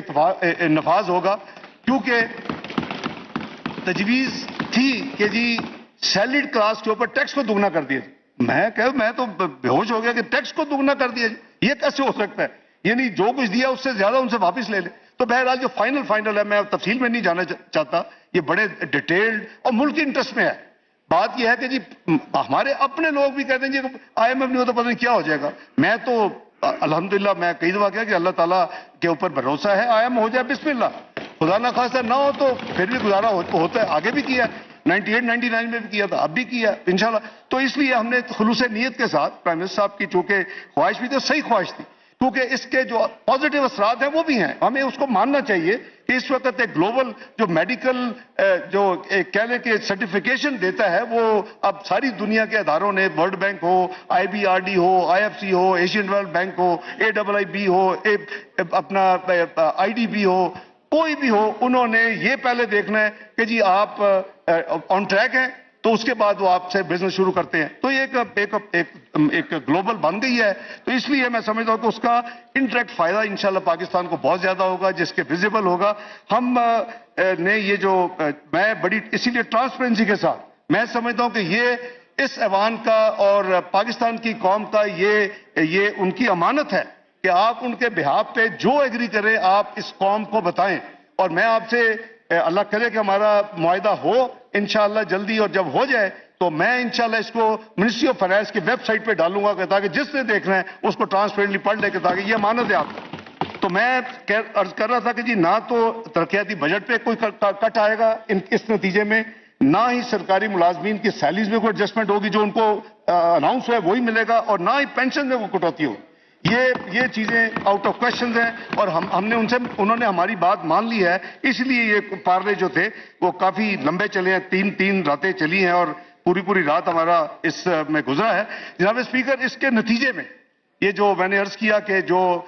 نفاذ ہوگا. کیونکہ تجویز تھی کہ جی سیلریڈ کلاس کے اوپر ٹیکس کو دگنا کر دیا. میں تو بے ہوش ہو گیا کہ ٹیکس کو دگنا کر دیا، یہ کیسے ہو سکتا ہے؟ یعنی جو کچھ دیا اس سے زیادہ ان سے واپس لے لیں. تو بہرحال جو فائنل ہے، میں تفصیل میں نہیں جانا چاہتا، یہ بڑے ڈیٹیلڈ اور ملکی انٹرسٹ میں ہے. بات یہ ہے کہ جی ہمارے اپنے لوگ بھی کہتے ہیں جی آئی ایم ایف نہیں ہوتا پتہ نہیں کیا ہو جائے گا. میں تو الحمدللہ میں کئی دفعہ کہا کہ اللہ تعالیٰ کے اوپر بھروسہ ہے، آئی ایم ہو جائے بسم اللہ، خدا نہ خواستہ نہ ہو تو پھر بھی گزارا ہوتا ہے. آگے بھی کیا 98-99 میں بھی کیا تھا، اب بھی کیا انشاءاللہ. تو اس لیے ہم نے خلوص نیت کے ساتھ پرائم منسٹر صاحب کی چونکہ خواہش بھی تھی، صحیح خواہش تھی، کیونکہ اس کے جو پازیٹیو اثرات ہیں وہ بھی ہیں، ہمیں اس کو ماننا چاہیے کہ اس وقت ایک گلوبل جو میڈیکل جو کہہ لیں کہ سرٹیفیکیشن دیتا ہے، وہ اب ساری دنیا کے اداروں نے، ورلڈ بینک ہو، IBRD ہو، IFC ہو، ایشین ڈیولپمنٹ بینک ہو، AIIB ہو، اپنا IDB ہو، کوئی بھی ہو، انہوں نے یہ پہلے دیکھنا ہے کہ جی آپ آن ٹریک ہیں، تو اس کے بعد وہ آپ سے بزنس شروع کرتے ہیں. تو یہ ایک گلوبل بن گئی ہے. تو اس لیے میں سمجھتا ہوں کہ اس کا انڈائریکٹ فائدہ انشاءاللہ پاکستان کو بہت زیادہ ہوگا، جس کے ویزیبل ہوگا. ہم نے یہ جو میں بڑی اسی لیے ٹرانسپیرنسی کے ساتھ میں سمجھتا ہوں کہ یہ اس ایوان کا اور پاکستان کی قوم کا یہ ان کی امانت ہے کہ آپ ان کے بہاف پہ جو ایگری کریں آپ اس قوم کو بتائیں. اور میں آپ سے اللہ کرے کہ ہمارا معاہدہ ہو انشاءاللہ جلدی، اور جب ہو جائے تو میں انشاءاللہ اس کو منسٹری آف فائنانس کی ویب سائٹ پہ ڈالوں گا تاکہ جس نے دیکھنا ہے اس کو ٹرانسپیرنٹلی پڑھ لے کے، تاکہ یہ امانت ہے آپ کو. تو میں عرض کر رہا تھا کہ جی نہ تو ترقیاتی بجٹ پہ کوئی کٹ آئے گا اس نتیجے میں، نہ ہی سرکاری ملازمین کی سیلریز میں کوئی ایڈجسٹمنٹ ہوگی، جو ان کو اناؤنس ہوا ہے وہی ملے گا، اور نہ ہی پینشن میں کوئی کٹوتی ہوگی. یہ چیزیں آؤٹ آف کوشچنز ہیں، اور ہم نے انہوں نے ہماری بات مان لی ہے. اس لیے یہ پارلے جو تھے وہ کافی لمبے چلے ہیں، تین راتیں چلی ہیں، اور پوری رات ہمارا اس میں گزرا ہے. جناب اسپیکر، اس کے نتیجے میں یہ جو میں نے عرض کیا کہ جو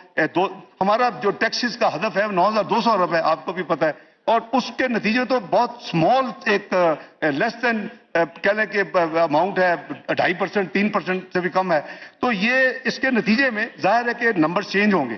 ہمارا جو ٹیکسز کا ہدف ہے 9,200 ارب ہے، آپ کو بھی پتہ ہے، اور اس کے نتیجے تو بہت سمال ایک لیس دین کہہ لیں کہ اماؤنٹ ہے، 2.5%، 3% سے بھی کم ہے. تو یہ اس کے نتیجے میں ظاہر ہے کہ نمبر چینج ہوں گے.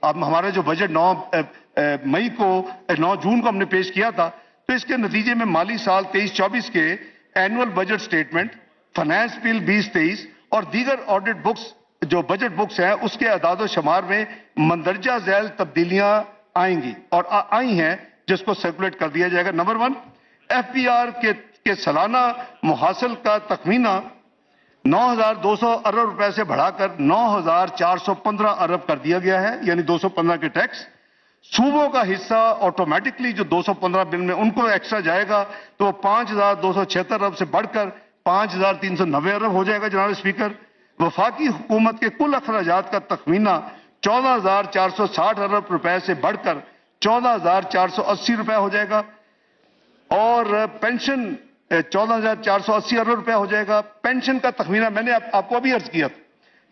اب ہمارا جو بجٹ 9 جون کو ہم نے پیش کیا تھا، تو اس کے نتیجے میں مالی سال 23-24 کے annual budget statement, finance bill 20-23 اور دیگر آڈٹ بکس جو بجٹ بکس ہیں اس کے اعداد و شمار میں مندرجہ ذیل تبدیلیاں آئیں گی اور آئی ہیں، جس کو سرکولیٹ کر دیا جائے گا. نمبر 1، ایف پی آر کے سالانہ محاصل کا تخمینہ 9,200 ارب روپے سے بڑھا کر 9,415 ارب کر دیا گیا ہے، یعنی 215 کے ٹیکس. صوبوں کا حصہ آٹومیٹکلی جو 215 بل میں ان کو ایکسٹرا جائے گا، تو 5,276 ارب سے بڑھ کر 5,390 ارب ہو جائے گا. جناب اسپیکر، وفاقی حکومت کے کل اخراجات کا تخمینہ 14,460 ارب روپے سے بڑھ کر 14,480 روپے ہو جائے گا، اور پینشن 14,480 ارب روپے ہو جائے گا. پینشن کا تخمینہ میں نے آپ کو ابھی عرض کیا تھا،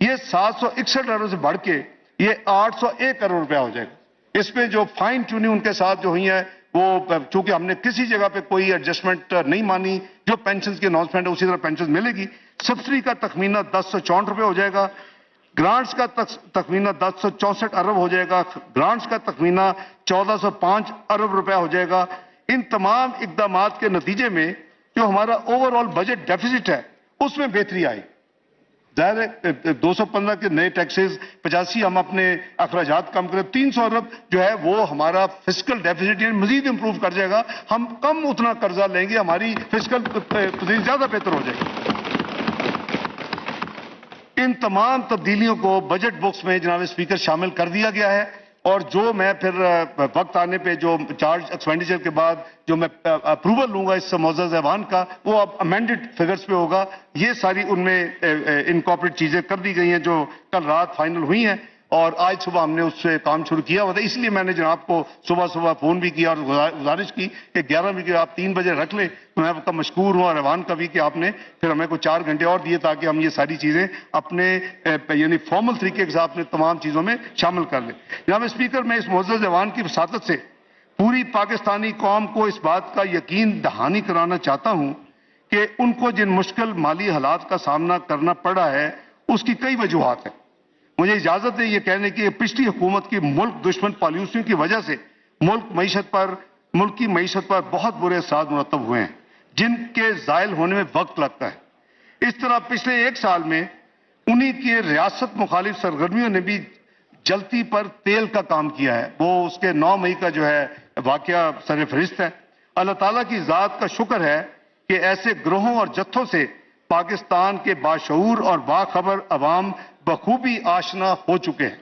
یہ 761 ارب سے بڑھ کے یہ 801 ارب روپے ہو جائے گا. اس میں جو فائن ٹیوننگ ان کے ساتھ جو ہوئی ہے، وہ چونکہ ہم نے کسی جگہ پہ کوئی ایڈجسٹمنٹ نہیں مانی، جو پینشن کی اناؤنسمنٹ ہے اسی طرح پینشن ملے گی. سبسڈی کا تخمینہ 1064 روپے ہو جائے گا. گرانٹس کا تخمینہ 1064 ارب ہو جائے گا. گرانٹس کا تخمینہ 1405 ارب روپے ہو جائے گا. ان تمام اقدامات کے نتیجے میں جو ہمارا اوور آل بجٹ ڈیفیسٹ ہے اس میں بہتری آئی. ظاہر ہے 215 کے نئے ٹیکسز، 85 ہم اپنے اخراجات کم کریں، 300 ارب جو ہے وہ ہمارا فسکل ڈیفیسٹ مزید امپروو کر جائے گا. ہم کم اتنا قرضہ لیں گے، ہماری فسکل پوزیشن زیادہ بہتر ہو جائے گی. ان تمام تبدیلیوں کو بجٹ بکس میں جناب اسپیکر شامل کر دیا گیا ہے، اور جو میں پھر وقت آنے پہ جو چارج ایکسپینڈیچر کے بعد جو میں اپروول لوں گا اس معزز ایوان کا، وہ اب امینڈڈ فگرز پہ ہوگا. یہ ساری ان میں انکارپوریٹ چیزیں کر دی گئی ہیں جو کل رات فائنل ہوئی ہیں، اور آج صبح ہم نے اس سے کام شروع کیا ہوا تھا. اس لیے میں نے جناب کو صبح فون بھی کیا اور گزارش کی کہ 11 بجے آپ 3 بجے رکھ لیں. میں آپ کا مشکور ہوں، اور ایوان کا بھی، کہ آپ نے پھر ہمیں کو 4 گھنٹے اور دیے تاکہ ہم یہ ساری چیزیں اپنے یعنی فارمل طریقے کے ساتھ اپنے تمام چیزوں میں شامل کر لیں. جناب اسپیکر، میں اس معزز ایوان کی وساطت سے پوری پاکستانی قوم کو اس بات کا یقین دہانی کرانا چاہتا ہوں کہ ان کو جن مشکل مالی حالات کا سامنا کرنا پڑا ہے اس کی کئی وجوہات ہیں. مجھے اجازت ہے یہ کہنے کی پچھلی حکومت کی ملک دشمن پالیسیوں کی وجہ سے ملک کی معیشت پر بہت برے اثرات مرتب ہوئے ہیں، جن کے زائل ہونے میں وقت لگتا ہے. اس طرح پچھلے 1 سال میں انہی کے ریاست مخالف سرگرمیوں نے بھی جلتی پر تیل کا کام کیا ہے. وہ اس کے 9 مئی کا جو ہے واقعہ سر فہرست ہے. اللہ تعالیٰ کی ذات کا شکر ہے کہ ایسے گروہوں اور جتھوں سے پاکستان کے باشعور اور باخبر عوام بخوبی آشنا ہو چکے ہیں.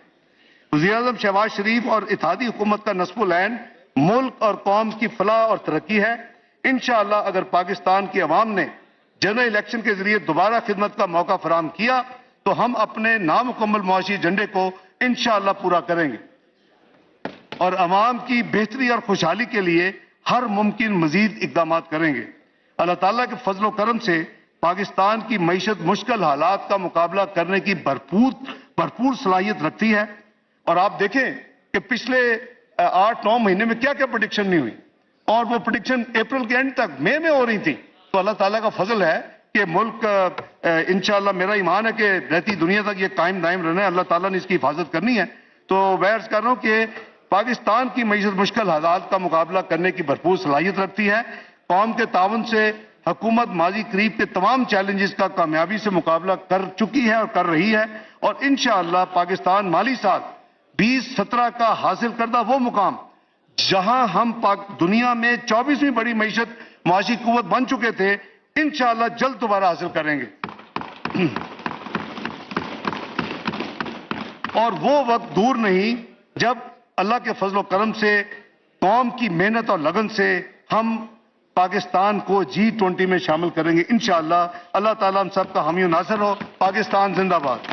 وزیر اعظم شہباز شریف اور اتحادی حکومت کا نصب العین ملک اور قوم کی فلاح اور ترقی ہے. انشاءاللہ اگر پاکستان کی عوام نے جنرل الیکشن کے ذریعے دوبارہ خدمت کا موقع فراہم کیا تو ہم اپنے نامکمل معاشی ایجنڈے کو انشاءاللہ پورا کریں گے اور عوام کی بہتری اور خوشحالی کے لیے ہر ممکن مزید اقدامات کریں گے. اللہ تعالیٰ کے فضل و کرم سے پاکستان کی معیشت مشکل حالات کا مقابلہ کرنے کی بھرپور صلاحیت رکھتی ہے. اور آپ دیکھیں کہ پچھلے 8-9 مہینے میں کیا پریڈکشن نہیں ہوئی، اور وہ پریڈکشن اپریل کے اینڈ تک مئی میں ہو رہی تھی. تو اللہ تعالیٰ کا فضل ہے کہ ملک انشاءاللہ میرا ایمان ہے کہ رہتی دنیا تک یہ قائم دائم رہنا ہے. اللہ تعالیٰ نے اس کی حفاظت کرنی ہے. تو میں عرض کر رہا ہوں کہ پاکستان کی معیشت مشکل حالات کا مقابلہ کرنے کی بھرپور صلاحیت رکھتی ہے. قوم کے تعاون سے حکومت ماضی قریب کے تمام چیلنجز کا کامیابی سے مقابلہ کر چکی ہے اور کر رہی ہے، اور انشاءاللہ پاکستان مالی سال 2017 کا حاصل کردہ وہ مقام جہاں ہم دنیا میں 24ویں بڑی معیشت معاشی قوت بن چکے تھے، انشاءاللہ جلد دوبارہ حاصل کریں گے. اور وہ وقت دور نہیں جب اللہ کے فضل و کرم سے قوم کی محنت اور لگن سے ہم پاکستان کو G20 میں شامل کریں گے انشاءاللہ. اللہ تعالیٰ ہم سب کا حامی و ناصر ہو. پاکستان زندہ باد.